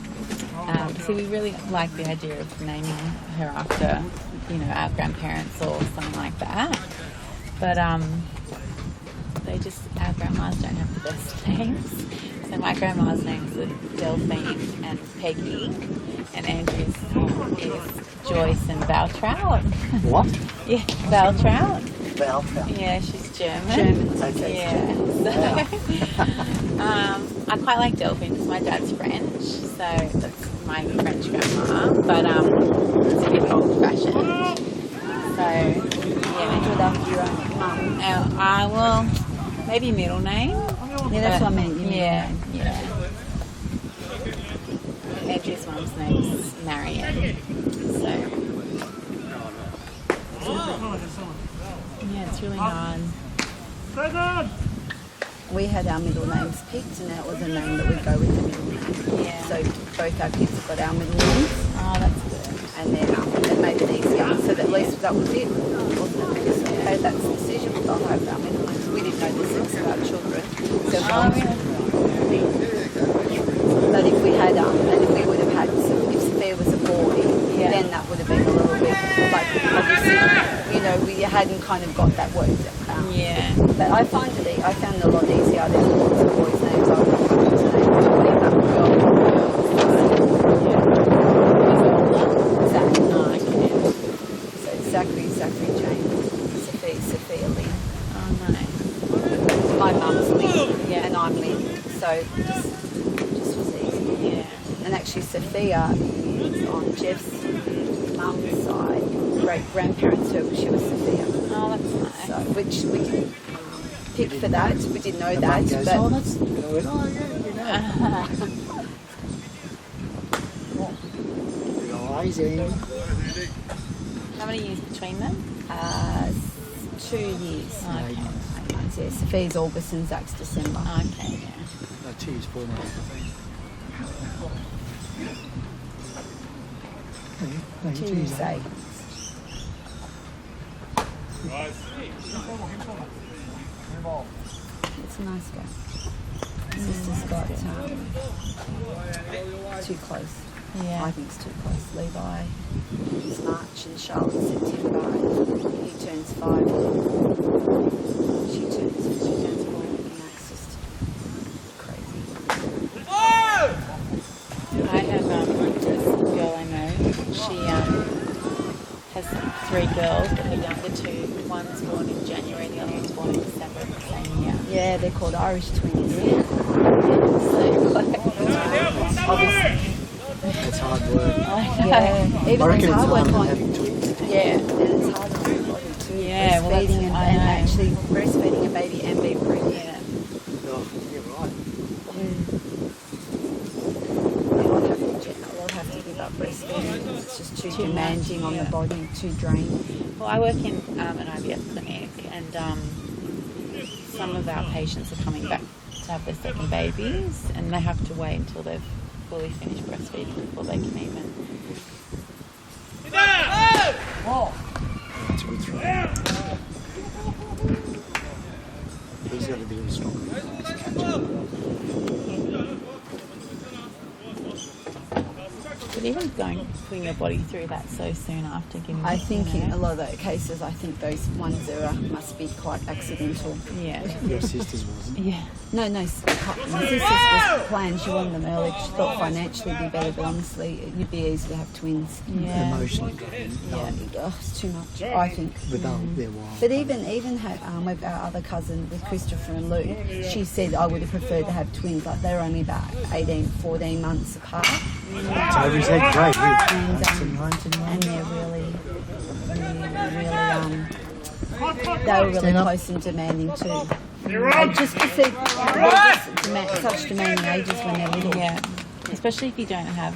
So we really like the idea of naming her after, our grandparents or something like that. But our grandmas don't have the best names. So my grandma's names are Delphine and Peggy, and Andrew's is Joyce and Valtrout. What? Yeah, Valtrout. Valtrout. Yeah, she's German. German. Okay. Yeah. So, I quite like Delphine because my dad's French, so that's my French grandma. But it's a bit old-fashioned. So yeah, I will maybe middle name. Yeah, that's what I meant. You Yeah. Andrew's mum's name's Marion. So yeah, it's really hard. We had our middle names picked, and that was a name that would go with the middle name. Yeah. So both our kids have got our middle names, Oh, that's good. and then it made it easier. So that at least that was it, wasn't it? So, okay, that's the decision. They'll have our middle names. We didn't know this things about children. So but if we had and if we would have had, if Sophia was a boy, Yeah. then that would have been a little bit like obviously, we hadn't kind of got that word. Yeah. But I found it a lot easier than lots of boys' names. I would have found it today. Exactly. No, I can't. Sophia is on Jeff's mum's side. Great grandparents, she was Sophia. Oh, that's nice. So, which we can pick for that. We didn't know that. Goes, But oh, that's good. Oh, yeah, you know. Good eyes in. How many years between them? 2 years. Okay. 8 months, yeah. Sophia's August and Zach's December. Okay, yeah. No, 2 years, 4 months. No, 2 years, 8. It's a nice guy. Sister's got too close. Yeah. I think it's too close. Levi is March and Charlotte's September. He turns 5. She turns 4. You know, it's just crazy. I have this girl I know. She has 3 girls, but the younger 2, one's born in January, the other one's born in December of the same year. Yeah, they're called Irish twins. Yeah. Obviously. That's hard work. Yeah, even I reckon it's hard work than on. having twins. Yeah. And it's hard on the body too. Yeah, well, breastfeeding that's- and I know. actually breastfeeding a baby and being pregnant. Yeah. Oh, you're right. I'll have to give up breastfeeding. It's just too demanding on the body, too draining. Well, I work in an IVF clinic, and some of our patients are coming back to have their second babies, and they have to wait until they've fully finished breastfeeding before they can even. That's a good throw. He's got to be strong. But even putting your body through that so soon after giving I birth, think you in know. a lot of those cases, I think those ones must be quite accidental. Yeah. Your sister's wasn't. Yeah. No, my sister's was planned. She wanted them early. She thought financially it'd be better, but honestly, it'd be easy to have twins. Yeah. Emotionally draining. Oh, it's too much, I think. But they're wild. But even with our other cousin, with Christopher and Luke, she said I would have preferred to have twins. Like they're only about 18, 14 months apart. So everybody's had great. And they're really, they were really close and demanding too. Just because they're just such demanding ages when they're little. Yeah. Especially if you don't have,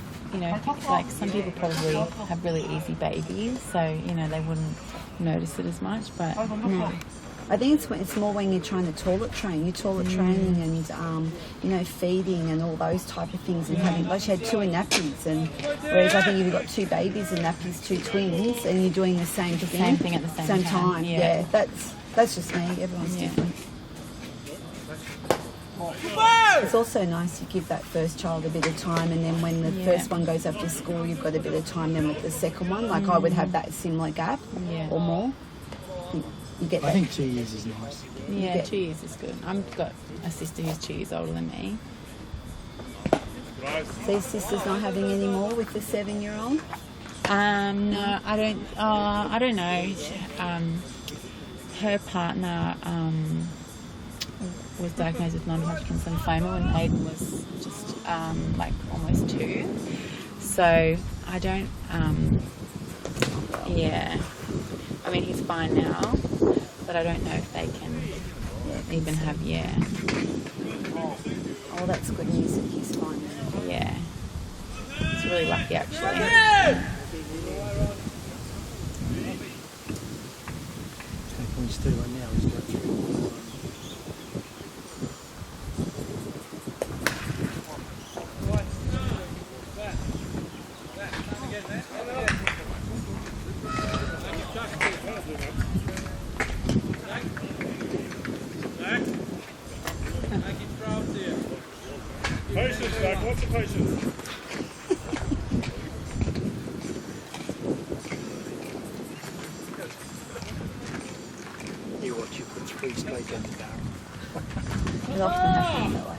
like some people probably have really easy babies, so, they wouldn't notice it as much, but No. I think it's more when you're trying to toilet train. You toilet training and feeding and all those type of things, and having like she had 2 in nappies, and whereas I think if you've got 2 babies in nappies, 2 twins, and you're doing the same thing at the same time. Yeah, that's just me. Everyone's different. It's also nice you give that first child a bit of time, and then when the first one goes off to school, you've got a bit of time then with the second one. Like I would have that similar gap or more. You get I that. think 2 years is nice. yeah, 2 years is good. I've got a sister who's 2 years older than me. So your sister's not having any more with the 7-year-old? No, I don't know. Her partner was diagnosed with non-Hodgkin's lymphoma when Aiden was just almost 2. So I don't. I mean, he's fine now, but I don't know if they can even have. Oh, that's good news that he's fine. Yeah. It's really lucky, actually. Points 2 right now. He's got 3. Patience, Jack. What's the patience? You watch, you put 3 straight down the barrel. It often happens that way.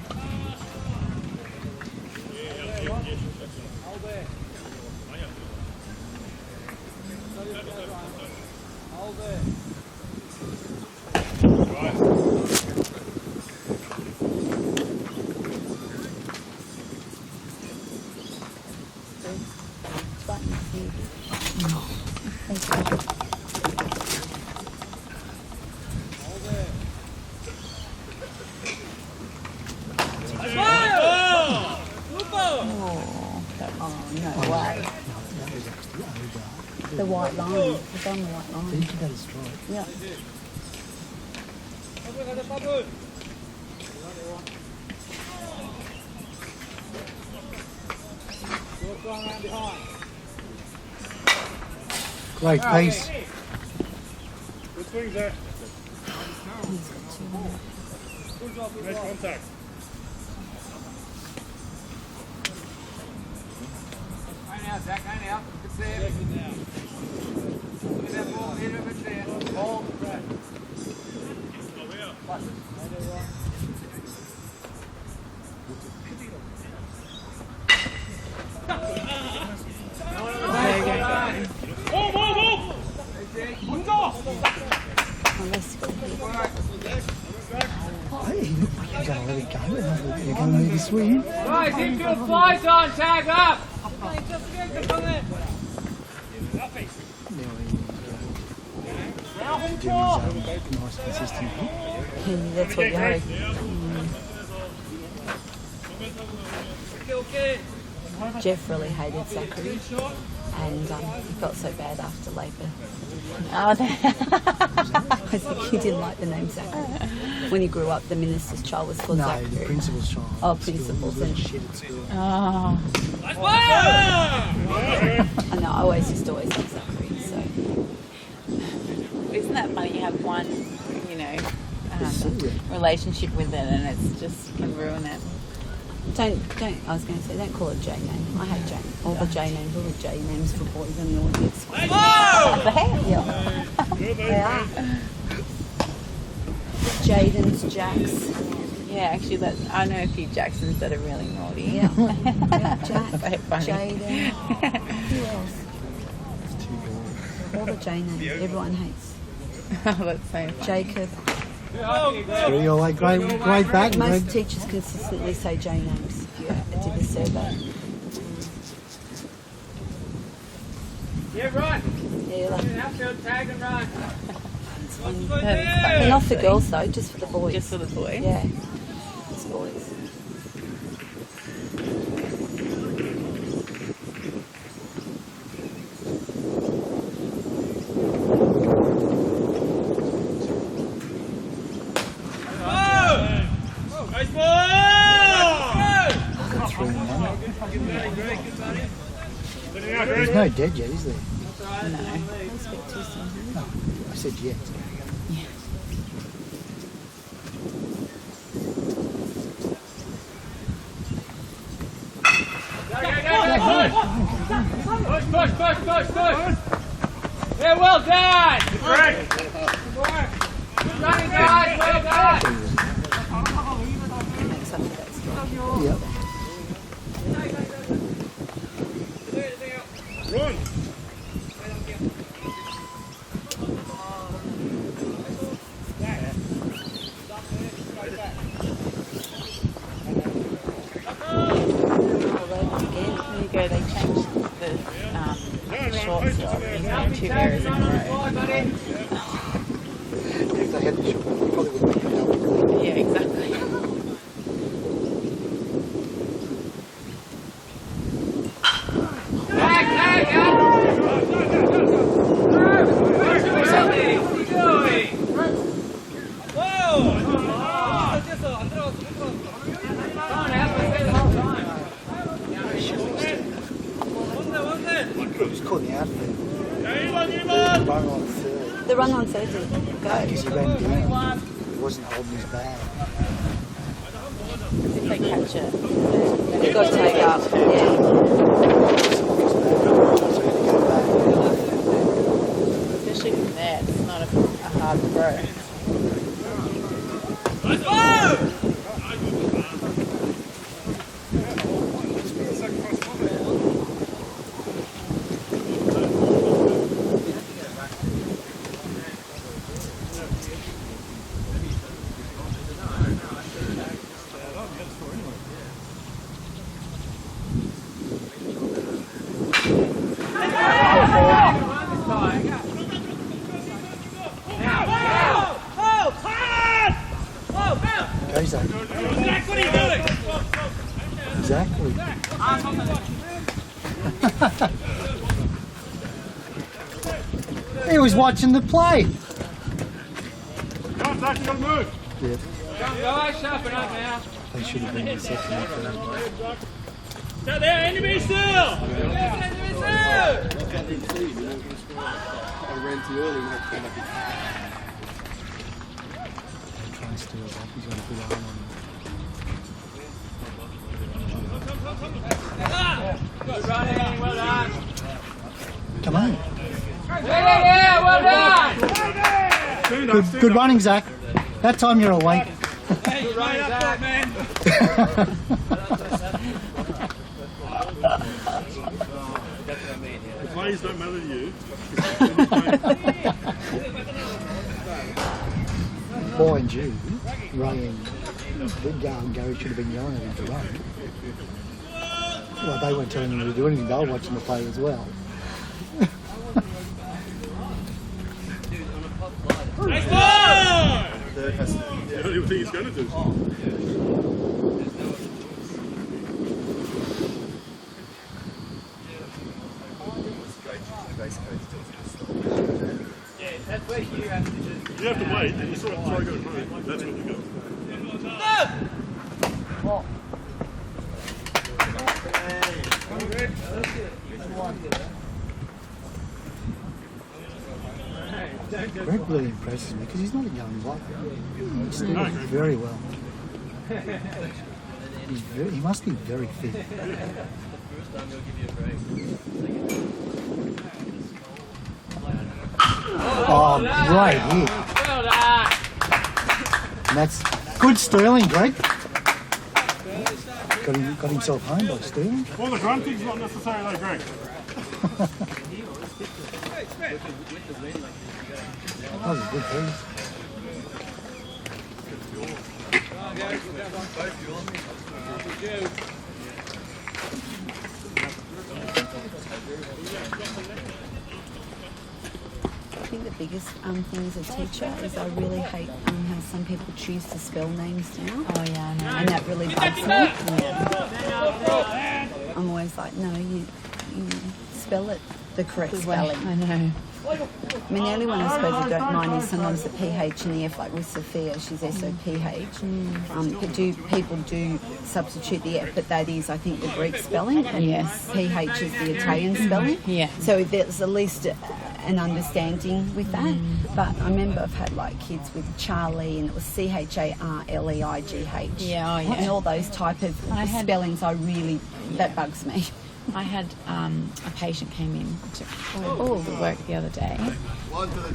It's right in the Oh, no way. The white line. It's on the white line. That is right. Yeah. Great pace. Good swings there. Nice contact. High now, Zach, high now. Good save. Look at that ball, hit it, good save. Hold. Oh, let's go. Hey, you look like you're going to let it go. You're going to leave this swing. Guys, infield flies on, tag up. Nice, consistent hit. Yeah, that's what you hope. Jeff really hated Zachary, and he felt so bad after labour. Oh, I think he didn't like the name Zachary. When he grew up, the minister's child was called No, Zachary. the principal's child. Oh, at school. principal's He was and- shit at school. oh. I know, I always used to always like Zachary, so. Isn't that funny? You have one, you know, Silly. relationship with it, and it's just can ruin it. Don't, I was going to say, don't call it J name. I hate J. All the J names, all the J names for boys in the audience. Yeah. They are. Jaden's, Jax. Yeah, actually, I know a few Jacksons that are really naughty. Yeah. Jack, So funny. Jaden. Who else? All the J names. Everyone hates. Oh, that's so funny. Jacob. Three all like great back. Most Great. teachers consistently say J names. Yeah, I did a survey. Yeah, run. Yeah, like, Outfield, tag and run. it's funny. That's But funny. not for girls though, just for the boys. Just for the boys. Yeah, just boys. Nice ball! Three now. Putting out, There's Greg. no dead yet, is there? No. No. I said yet. Push, push, push, push, push. Yeah, well done. Greg. Good work. Good running, guys. Well done. Makes up for that strike. Yep. Run. There you go. They changed the short stop into 2 errors in a row. Fly, buddy. If they hadn't shot, you probably would have picked it up. Yeah, exactly. Tag, tag, yeah. What are you doing? He was caught in the outfield. 자, 1번, 1번. Run on third. The run on third did go. Because he ran down. He wasn't holding his bag. If they catch it. You've got to take up. Yeah. So he had to go back. Especially from there, it's not a hard throw. He was watching the play. Come on, Zach, you gotta move. Yeah, Come guys, sharpen up now. they should have been in the second half. Stay there, enemy still! I ran too early when I came up. Try and steal it. He's got a good arm on him. Good running, well done. Come on. Yeah, well done. Good running, Zach. That time you're awake. Good running, Zach. The plays don't matter to you. Boy and Jude running. Gary should have been yelling at him to run. Well, they weren't telling him to do anything. They were watching the play as well. Nice ball! The only thing he's going to do. That's what you have to do. You have to wait, then you sort of try to go home. That's what we go. Greg really impresses me because he's not a young bloke. He steals very well. He must be very fit. Oh, great hit. Well done. And that's good stealing, Greg. Got himself home by stealing. Well, the grunting's not necessary though, Greg. That was a good hit. I think the biggest thing as a teacher is I really hate how some people choose to spell names down. Oh yeah, I know. And that really bugs me. I'm always like, no, you spell it the correct spelling. I know. I mean, the only one I suppose I don't mind is sometimes the PH and the F, like with Sophia, she's S-O-P-H. People do substitute the F, but that is, I think, the Greek spelling, and Yes. PH is the Italian spelling. Yeah. So there's at least an understanding with that. But I remember I've had like kids with Charlie, and it was C-H-A-R-L-E-I-G-H. Yeah, oh, yeah. And all those type of spellings, that bugs me. I had a patient came in to work the other day.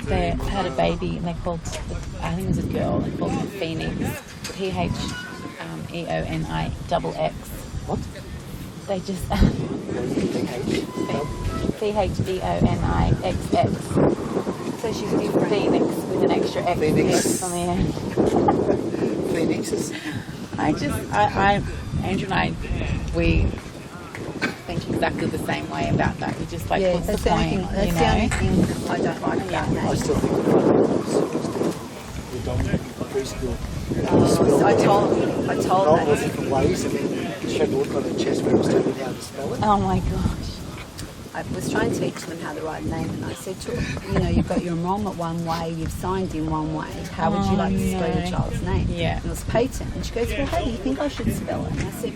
They had a baby and they called, I think it was a girl, they called her Phoenix. P-H-E-O-N-I-X-X. What? They just... P-H-E-O-N-I-X-X. So she's Phoenix with an extra X Phoenix. on the end. Phoenixes. Andrew and I, we think exactly the same way about that. We just like, Yeah, what's that's the the point? only thing. That's the only thing I don't like about I names. still think the dominant preschool. I told All her. different ways, and then she had to look on her chest where it was telling me how to spell it. Oh my gosh. I was trying to teach them how to write a name, and I said to them, you've got your enrolment one way, you've signed in one way. How would you like to spell your child's name? Yeah. And it was Peyton. And she goes, well, how do you think I should spell it? And I said,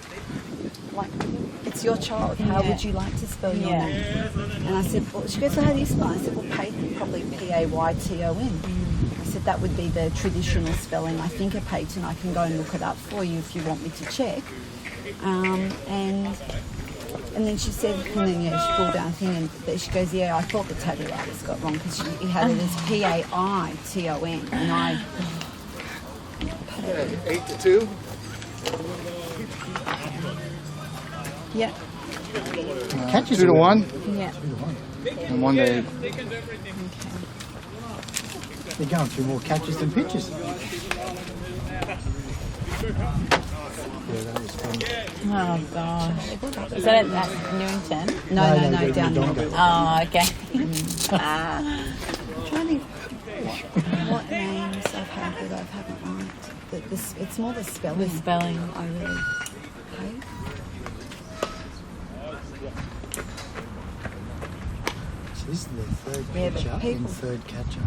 it's your child. How would you like to spell your name? And I said, well, she goes, well, how do you spell it? I said, well, Peyton, probably P-A-Y-T-O-N. I said, that would be the traditional spelling. I think of Peyton. I can go and look it up for you if you want me to check. And then she said, and then she pulled down a thing, and she goes, yeah, I thought the tabby writers got wrong because he had it as P-A-I-T-O-N, and I... 8-2. Yeah. Catches 2-1. Yeah. And 1-8. They're going through more catches than pitches. Yeah, that was fun. Oh gosh. Is that at Newington? No, down there. Oh, okay. I'm trying to think what names I've had that I haven't liked. It's more the spelling. The spelling. I really hate. This is their third Yeah, but catcher and people- third catcher.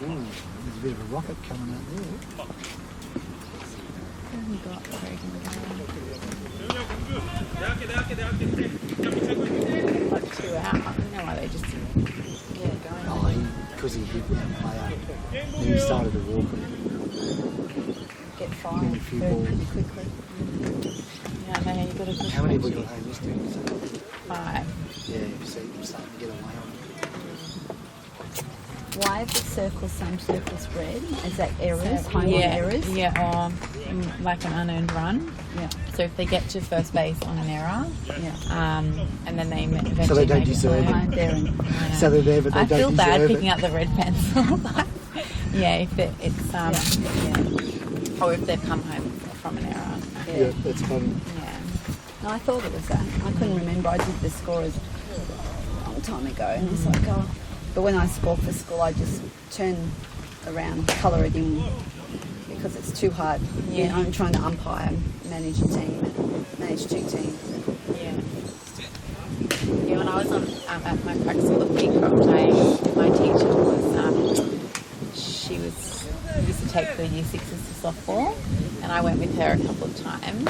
Ooh, there's a bit of a rocket coming out there. Haven't got Reagan going. Like 2 out. I don't know why they just didn't get it going. Oh, because he hit that player. Then he started to walk him. Get Give him fired a few very balls. pretty quickly. Yeah, no, you got a good How many have we spreadsheet. got home this week? 5. Yeah, see, I'm starting to get away on it. Why have the circles, same circle spread? Is that errors, home run Yeah, errors? yeah, or like an unearned run. Yeah. So if they get to first base on an error, Yeah. and then they eventually So they don't make it deserve home. Home there and I know. So they're there, but they I don't feel bad deserve picking it. up the red pencil. Yeah, if it's yeah. or if they've come home from an error. Yeah, that's funny. Yeah. No, I thought it was that. I couldn't remember. I did the scores a long time ago, and it's like, oh. But when I score for school, I just turn around, colour it in, because it's too hard. Yeah. You know, I'm trying to umpire, manage a team, and manage 2 teams. Yeah. Yeah, when I was on at my practice at the Peacock, my teacher was she used to take the year 6s to softball, and I went with her a couple of times.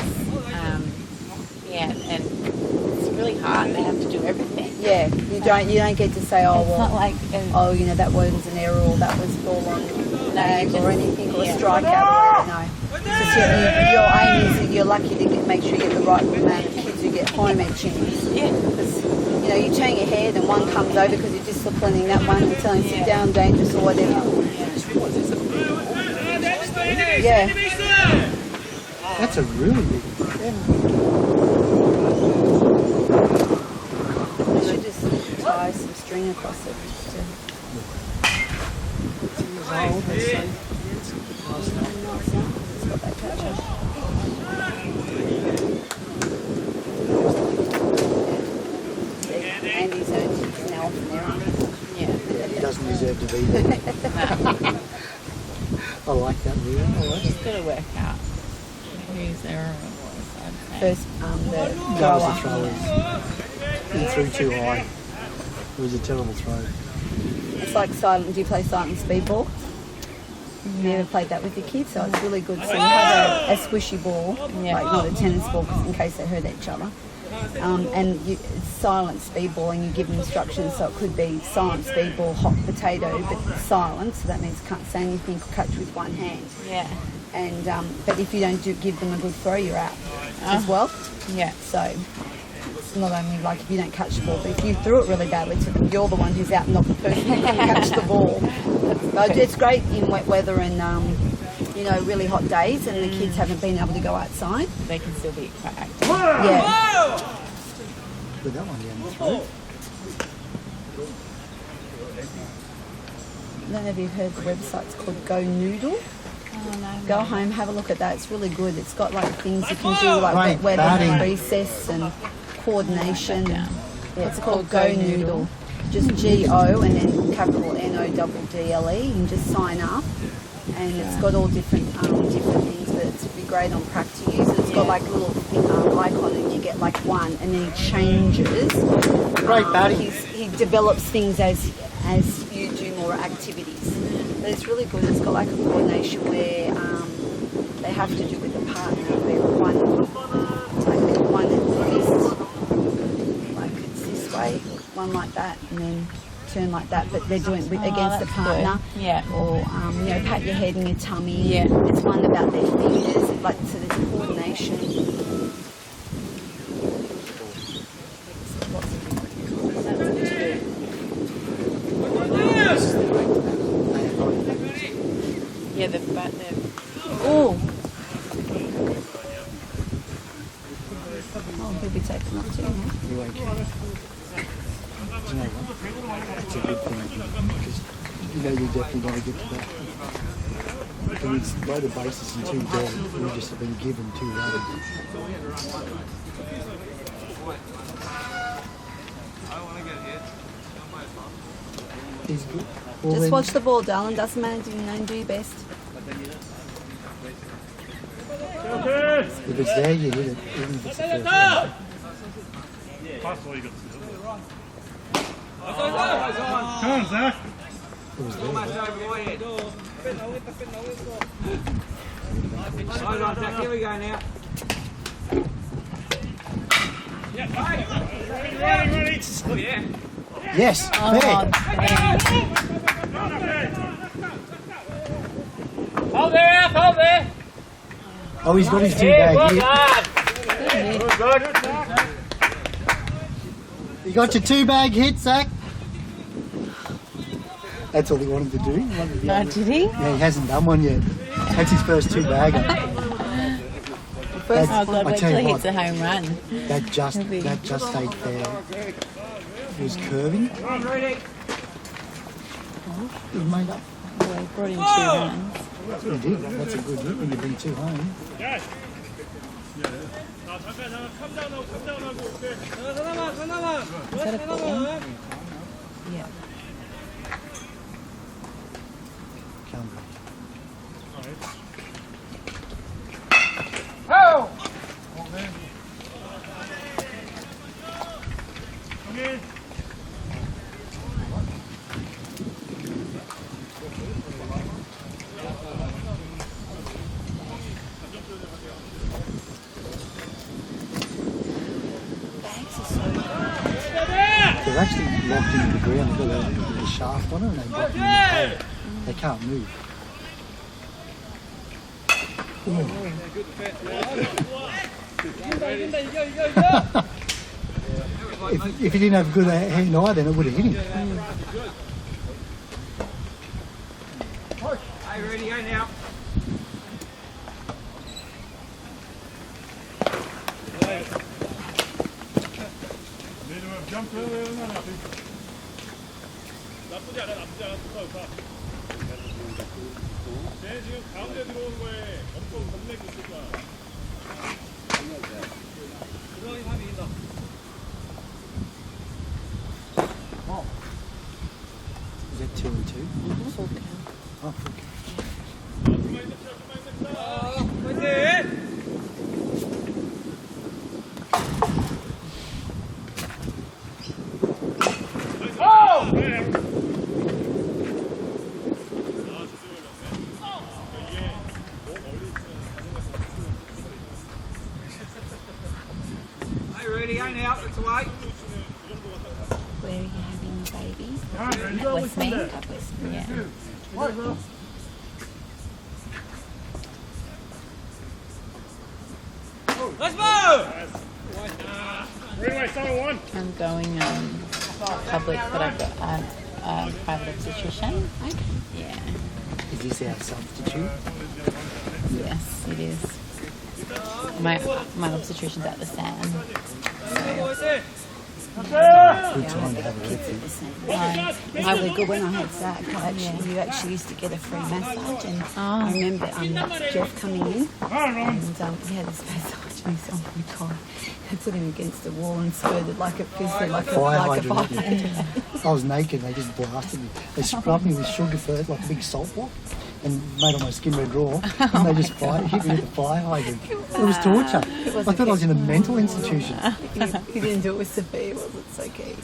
Yeah, and it's really hard. They have to do everything. Yeah, you don't get to say, oh It's well, not like oh you know that was an error or that was ball on lag just- or anything or a yeah. strikeout. No, it's just your aim is that you're lucky to make sure you get the right amount of kids who get home each innings. Yeah. Because you know you turn your head and one comes over because you're disciplining that one and telling him sit down, dangerous or whatever. Yeah. That's a really big They should just tie some string across it. Just to... It's got that catcher. Andy's now off an error. yeah. He doesn't deserve to be there. I like that really. I like it. Just got to work out whose error it was. I'd say. First, the That was a thrower. throw. He threw too high. It was a terrible throw. It's like silent. Do you play silent speedball? You ever played that with your kids? So it's really good. So you have a squishy ball, Yeah. like not a tennis ball, 'cause in case they hurt each other. And it's silent speedball, and you give them instructions. So it could be silent speedball, hot potato, but silent. So that means can't say anything, catch with one hand. Yeah. And but if you don't give them a good throw, you're out as well. Yeah. So it's not only like if you don't catch the ball, but if you threw it really badly to them, you're the one who's out, not the person who can catch the ball. But it's great in wet weather and you know really hot days, and the kids haven't been able to go outside. They can still be quite active. Yeah, Put that one down the throat. I don't know if you've heard the website's called Go Noodle. Oh, no. Go home, have a look at that. It's really good. It's got like things you can do like Great wet weather, batting. recess, and coordination. down. Yeah, it's called Go Noodle. Just Go and then capital NODDLE, and just sign up. And it's got all different things, but it's be great on prac to use. It's got like a little icon, and you get like one, and then he changes. Great batting. He develops things as you do more activities. But it's really good. It's got like a coordination where they have to do with a partner. Where one at the fist, like it's this way, one like that, and then turn like that. But they're doing it against the that's partner. good. Yeah. Or you know, pat your head and your tummy. Yeah. It's one about their fingers. Like so, there's coordination. Lots of different. That's good to do. Yeah, the Oh. Oh, he'll be taken off too, huh? You won't care. Do you know what? It's a good thing, I think, because you know you definitely got to get to that. When it's loaded bases and 2 dogs, we just have been given 2 runs. He's good. Well, Just then, watch the ball, darling. Doesn't matter. You know, do your best. if it's there, you hit it, even if it's the first one. 봤어 이거. Come on, Zach. It was there. Almost over my head. Hold on, Zach. Here we go now. Ready. Oh, yeah. Yes, Oh, fair. Hold there. Oh, he's got his two Yeah, bag good hit. lad. You got your two bag hit, Zach? That's all he wanted to do. He wanted to be Oh, able to- did he? Yeah, he hasn't done one yet. That's his first two bagger. Oh God, I wait tell till you he what, hits a home run. that just stayed fair. It was curving. Come on, Rudy. He made up. Well, he brought in 2 runs. That's what he did. That's a good hit when you bring two home. Is that a ball? Yeah. Come on. Oh! They're actually locked into the ground. They've got a shaft on it and they lock them in the hole. They can't move. If he didn't have a good hand eye, then it would have hit him. Hey, Rudy, go now. 나쁘지 않아. 좋다. 쟤 지금 가운데 들어오는 거에 엄청 겁내고 있을 거야. 그러니 하면 이긴다. Is that 2 and 2? Oh, okay. Hey, Rudy, go now. That's away. Where are you having the baby? At Westmead? At Westmead, yeah. Let's move! Greenway, 7-1. I'm going public, but I've got a private obstetrician. Yeah. Is this our substitute? Yes, it is. My obstetrician's at the SAN. Good time to have a look. Really good when I had Zach. You actually used to get a free massage, and I remember Jeff coming in, and he had this massage, and he said, "Oh my God!" They put him against the wall and spurted like a fire hydrant. I was naked and they just blasted me. They scrubbed me with sugar first, like a big salt block, and made all my skin red raw. And they just hit me with a fire hydrant. It was torture. I thought I was in a mental institution. He didn't do it with Sophia, was it? So key.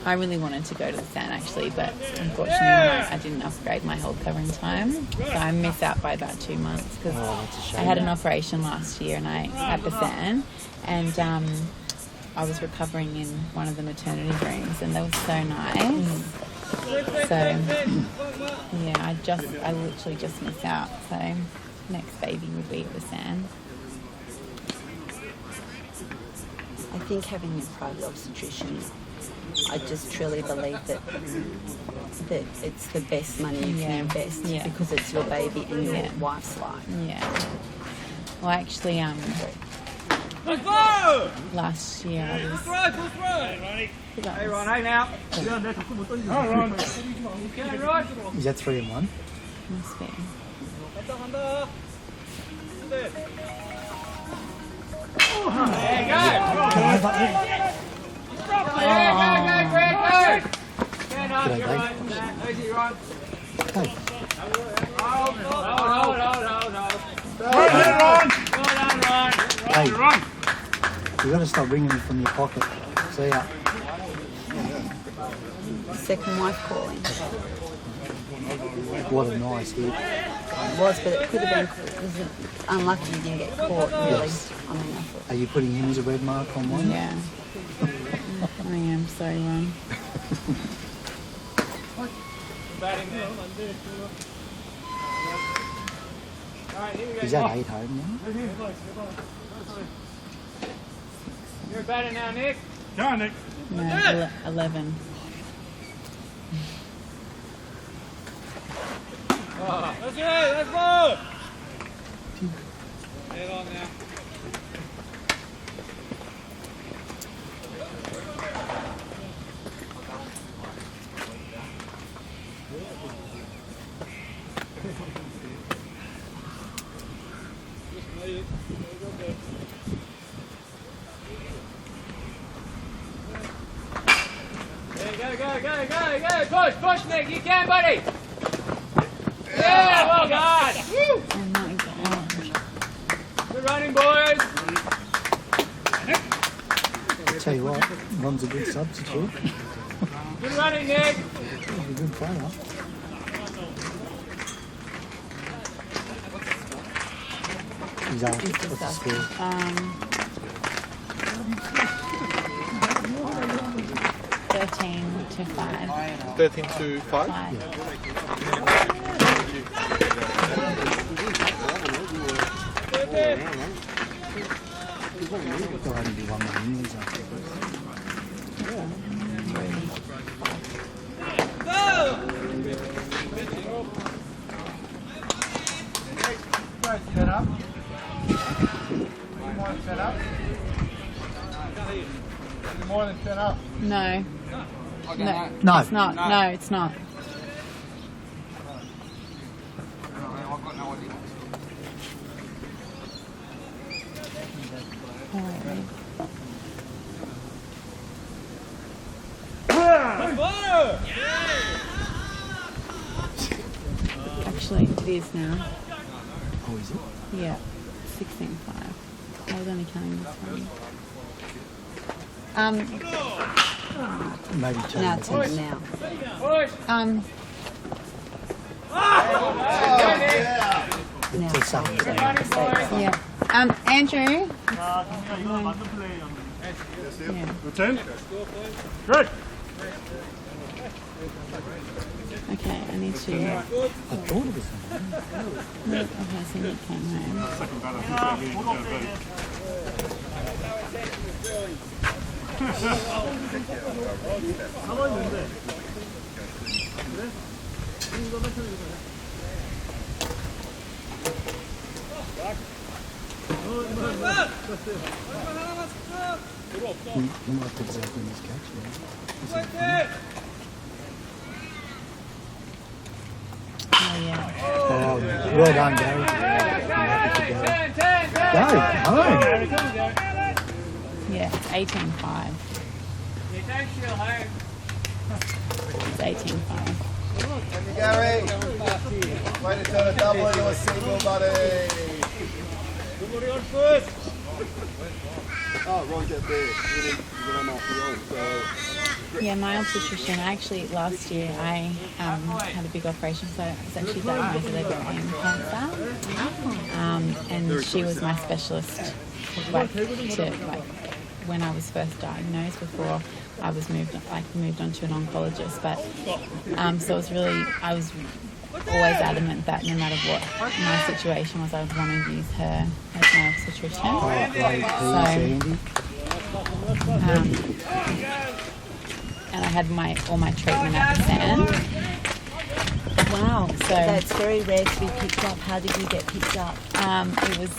I really wanted to go to the SAN actually, but unfortunately I didn't upgrade my health cover in time, so I missed out by about 2 months because I had an operation last year and at the SAN, and I was recovering in one of the maternity rooms, and they were so nice. So yeah, I literally just missed out. So next baby would be at the SAN. I think having a private obstetrician, I just truly believe that it's the best money you can invest because it's your baby and your wife's life. Yeah. Well, actually, last year I was. Hey, Ron, hey now. Is that 3 and 1? Must be. There you go. Stand up, G'day, you're mate. right. Easy, Ron. Hey, Hold. hey. Well done, Ron. Hey. You've got to stop ringing me from your pocket. See ya. Second wife calling. What a nice hit. It was, but it could have been it was unlucky you didn't get caught, really. Yes. I mean, I thought, Are you putting him as a red mark on one? Yeah. I am so wrong. Is that 8 home now? You're batting now, Nick. Come on, Nick. No, 11. That's it. Let's go. Get on now. Go. Push, Nick. You can, buddy. Yeah, well done. Oh my god. Good running, boys. I'll tell you what, Ron's a good substitute. Good running, Nick. He's a good player. He's out. What's the score? 13 to 5. 13 to 5? 5. There'll only be one more innings after this. Set up. More than set up. More than set up. No. No. No. It's not. No, it's not. Actually, it is now. Oh, is it? Yeah, 16.5. I was only counting this one. Maybe two. now 10 now. Now Till seven. Yeah. Andrew. Yeah. Good 10. Good. Okay, I need to. I thought it was something. Okay, so Nick came home. Second batter. He might put Zach in his catch, man. Oh yeah. Oh, well done, Gary. I'm happy for Gary. Go, home. Yeah, 18.5. It's 18.5. Gary. Way to turn a double into a single, buddy. Oh, Ron get there. Yeah, my obstetrician, actually last year I had a big operation, so I was actually diagnosed with ovarian cancer. And she was my specialist when I was first diagnosed, before I was moved on to an oncologist. But so I was always adamant that no matter what my situation was, I would want to use her as my obstetrician. And I had all my treatment at the Sand. Wow. So That's very rare to be picked up. How did you get picked up? it was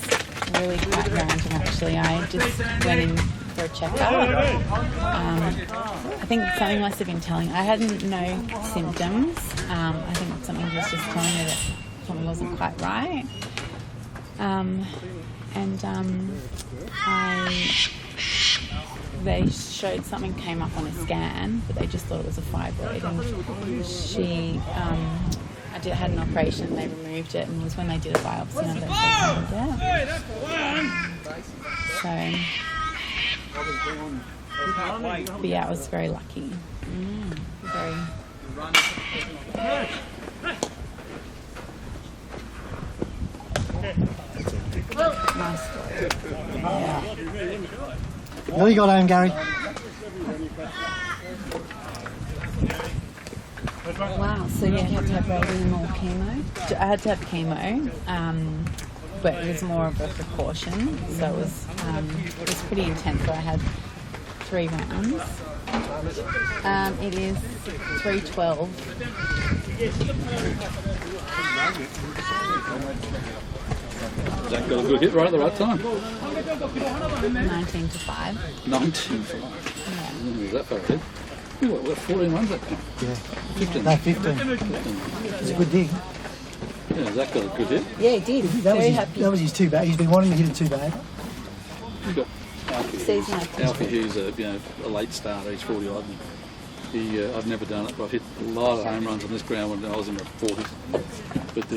really quite random, actually. I just went in for a checkup. I think something must have been telling. I had no symptoms. I think something was just telling me that something wasn't quite right. They showed something came up on a scan, but they just thought it was a fibroid. And I had an operation, they removed it, and it was when they did a biopsy and they found it. So But yeah, I was very lucky. Very. Nice. Nearly got home, Gary. Wow. So you had to have radium or chemo? I had to have chemo, but it was more of a precaution. So it was pretty intense. So I had 3 rounds. It is 3:12. Zach got a good hit right at the right time. 19 to 5. 19 for life. Is that far ahead? What, 14 runs that time? Yeah. 15. No, 15. It's a good dig. Yeah, Zach got a good hit. Yeah, he did. Very happy. That was his 2 bag. He's been wanting to hit a 2 bag. He got Alfie. Season Alfie Hughes, a late starter. He's 40 odd. I've never done it, but I've hit a lot of home runs on this ground when I was in my 40s. But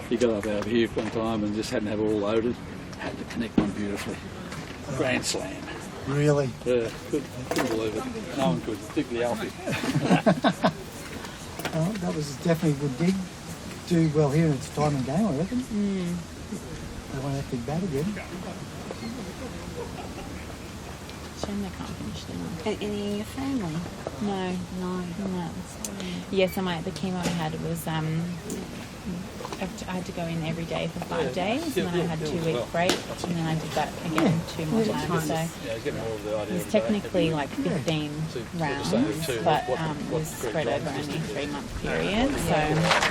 he got up out here one time and just hadn't have it all loaded. Had to connect one beautifully. Grand slam. Really? Yeah, couldn't believe it. No one could, particularly Alfie. Well, that was definitely a good dig. Do well here in its time and game, I reckon. They won't have to bat again. Shame they can't finish them. Any in your family? No. Yeah, so the chemo I had was I had to go in every day for 5 days, and then I had 2-week break, and then I did that again 2 more times. So it was technically like 15 rounds, but it was spread over only a 3-month period. So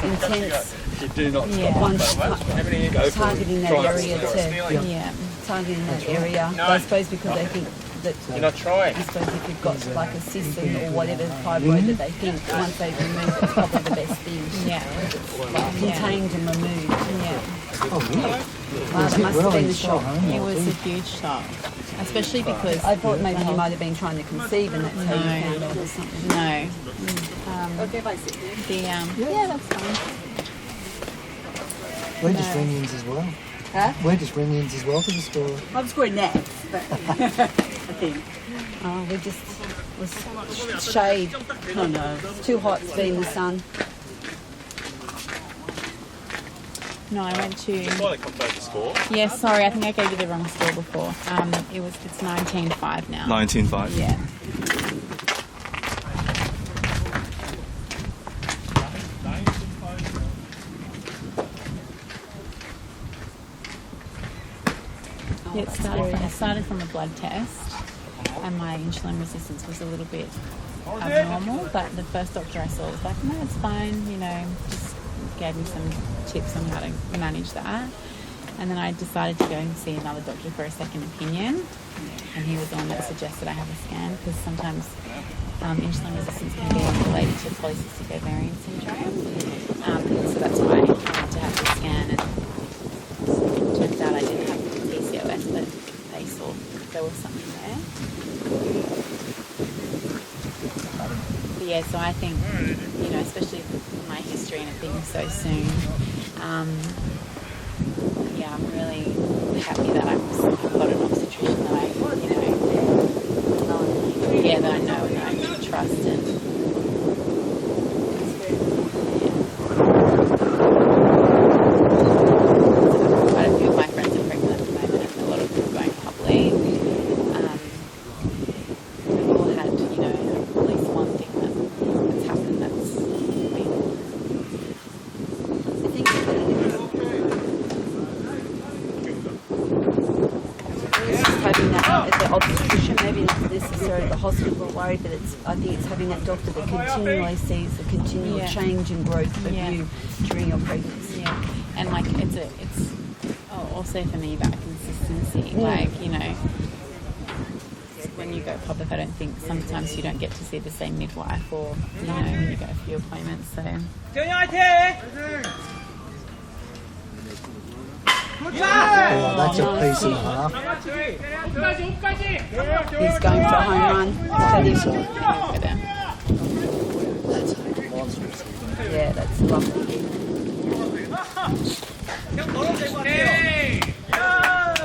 Intense. You do not One targeting that area targeting that area. I suppose because they think that You're not trying. I suppose if you've got like a cystic or whatever fibroid that they think once they've removed it's probably the best thing. yeah, Like contained and removed. yeah. Oh, really? Wow, that must have been a shock. It was a huge shock, especially because I thought maybe you might have been trying to conceive and that's how you found out or something. no. Okay, if I sit there. Yeah, that's fine. We're just ring-ins as well. Huh? We're just ring-ins as well to the store. I'm scoring nets, but I think. Oh, we just was shade. Oh no, it's too hot to be in the sun. No, I went to. Why they confirmed the score? Yeah, sorry, I think I gave you the wrong score before. It's 19-5 now. 19-5. Yeah. It started from a blood test, and my insulin resistance was a little bit abnormal. But the first doctor I saw was like, "No, it's fine." Just gave me some tips on how to manage that. And then I decided to go and see another doctor for a second opinion, and he was the one that suggested I have a scan because sometimes insulin resistance can be related to polycystic ovarian syndrome. So that's why I had to have the scan, and it turns out I didn't have PCOS, but they saw there was something there. But yeah, so I think, especially with my history and it being so soon, I'm really happy that I've got an obstetrician that that I know and that I can trust and quite a few of my friends are pregnant at the moment and a lot of them are going public. We've all had, at least one thing that's happened that's been having that the obstetrician, maybe not necessarily the hospital are worried, but I think it's having that doctor that continually sees the continual change and growth of you during your pregnancy. Yeah, and it's also for me that consistency. When you go public, I don't think sometimes you don't get to see the same midwife or when you go a few appointments. So. That's a piece and a half. He's going for a home run. Yeah, that's lovely.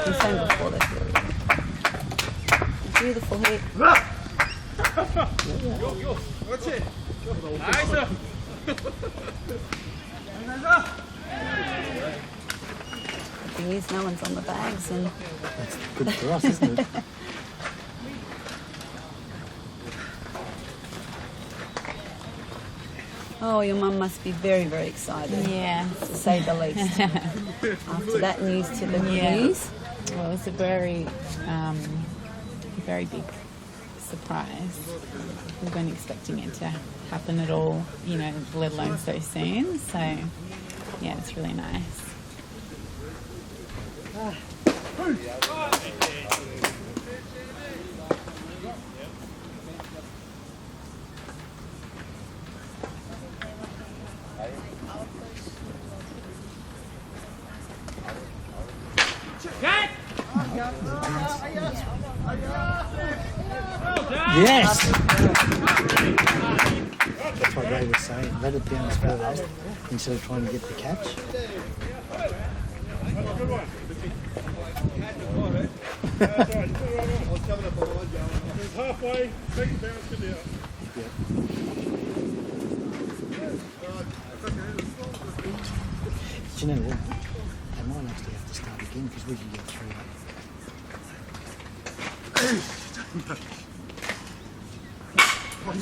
He's saying before that. beautiful hit. 그렇지. 나이스. The thing is, no one's on the bags, and That's good for us, isn't it? oh, your mum must be very, very excited, Yeah. to say the least. After that news to the Yeah. news. Well, it was a very, very big surprise. We weren't expecting it to happen at all, you know, let alone so soon. So, yeah, it's really nice. Yes! That's what Ray was saying. Let it bounce first instead of trying to get the catch. halfway. Take it down to the Do you know what? They might actually have to start again because we can get through it.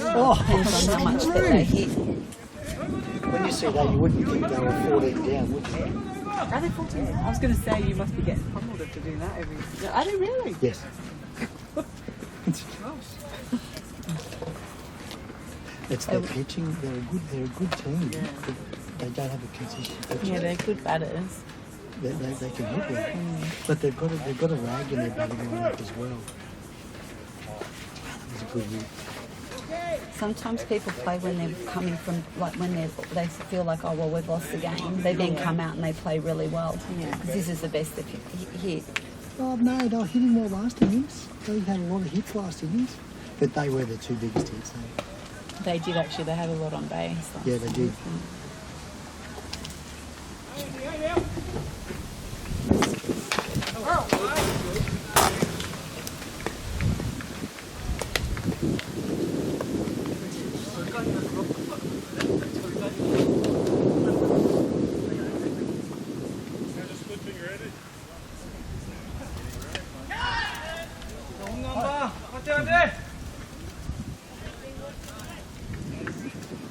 Oh, Depends on how much that they hit. when you see that, you wouldn't think they were 14 down, would you? Are they 14? I was going to say you must be getting pummeled if you're doing that every. Are they really? Yes. It's their pitching. They're a good team. But they don't have a consistent pitcher. Yeah, they're good batters. They can hit well, but they've got a rag in their batting lineup as well. It's a good hit. Sometimes people play when they're coming from, like when they feel like, oh, well, we've lost the game. They then come out and they play really well. Because this is the best they've hit. Oh no, they were hitting well last innings. They had a lot of hits last innings, but they were the two biggest hits. They did actually, they had a lot on base. Yeah, they did.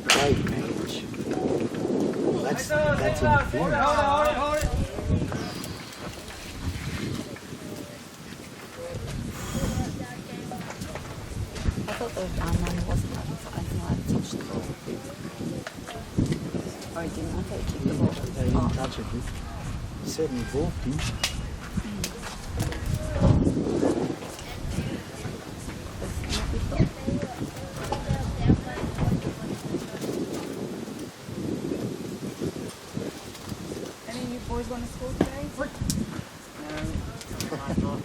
Great match. That's interference. I thought the one wasn't anything like touched the ball. Or he didn't. I thought he kicked the ball. They didn't touch it. He certainly balked him. Any of you boys want to score today? No.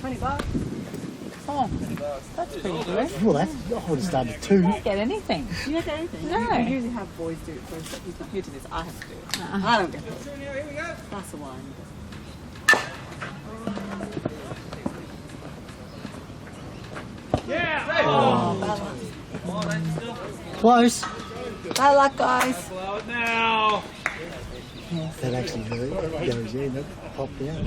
$20. Oh, that's pretty good. Well, I would have started two. Don't get anything. You don't get anything? No. We usually have boys do it first. He's not here to this. I have to do it. I don't get paid. Glass of wine. Close. Bad luck, guys. Blow it now. That actually really goes in. That popped out.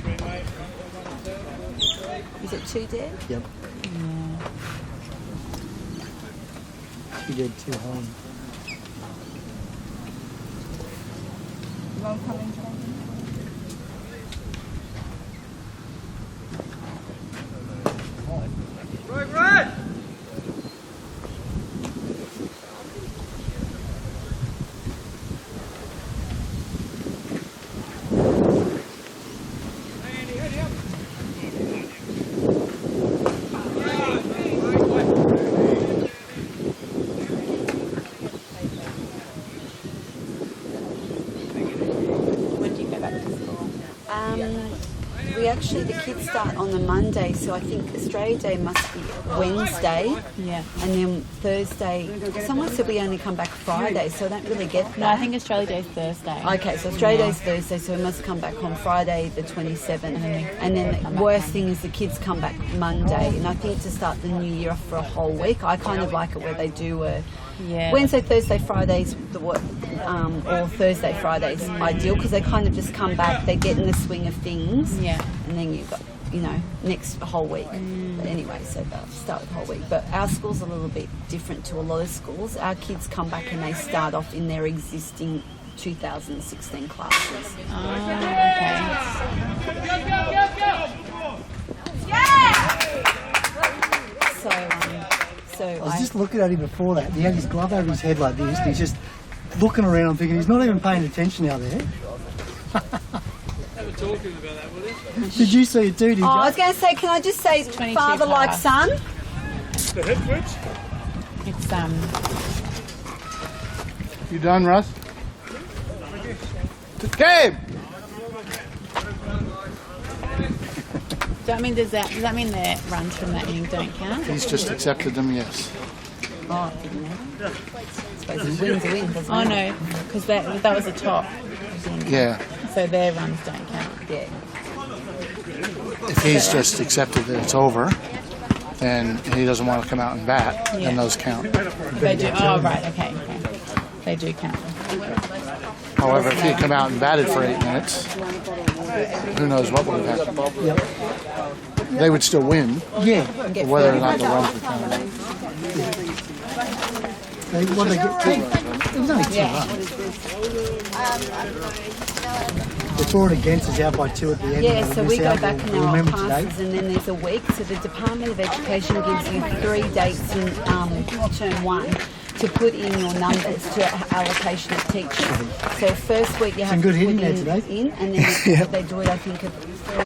Greenway. Is it 2 dead? Yep. She did 2 home. You want to come in, John? Right. When do you go back to school? the kids start on the Monday, so I think Australia Day must be Wednesday. Yeah. And then Thursday. Someone said we only come back Friday, so I don't really get that. No, I think Australia Day is Thursday. Okay, so Australia Day is Thursday, so we must come back on Friday the 27th. And then the worst thing is the kids come back Monday. And I think to start the new year off for a whole week, I kind of like it where they do a Wednesday, Thursday, Fridays, or Thursday, Fridays ideal because they kind of just come back, they get in the swing of things. Yeah. And then you've got, next whole week. But anyway, so they'll start with the whole week. But our school's a little bit different to a lot of schools. Our kids come back and they start off in their existing 2016 classes. Oh, okay. So I was just looking at him before that. He had his glove over his head like this, and he's just looking around. I'm thinking he's not even paying attention out there. Did you see it too? Did you? I was going to say, can I just say, father like son? The hip switch. It's You done, Russ? Gabe! does that mean the runs from that inning don't count? He's just accepted them, yes. Oh, didn't it? I suppose he wins a win, doesn't Oh he? no, because that was a top. Yeah. So their runs don't count. Yeah. If he's just accepted that it's over, then he doesn't want to come out and bat, Yeah. and those count. They do. Oh right, okay. They do count. However, if he come out and batted for 8 minutes, who knows what would have happened. Yep. They would still win, Yeah. whether or not the runs would count. They get two. It was only 2 runs. They throw it against us out by 2 at the end. Yeah, so we go back in our remember classes today. and then there's a week. So the Department of Education gives you 3 dates in term 1 to put in your numbers to allocation of teachers. So first week you have Some good to hitting put there today. in and then they do it, I think,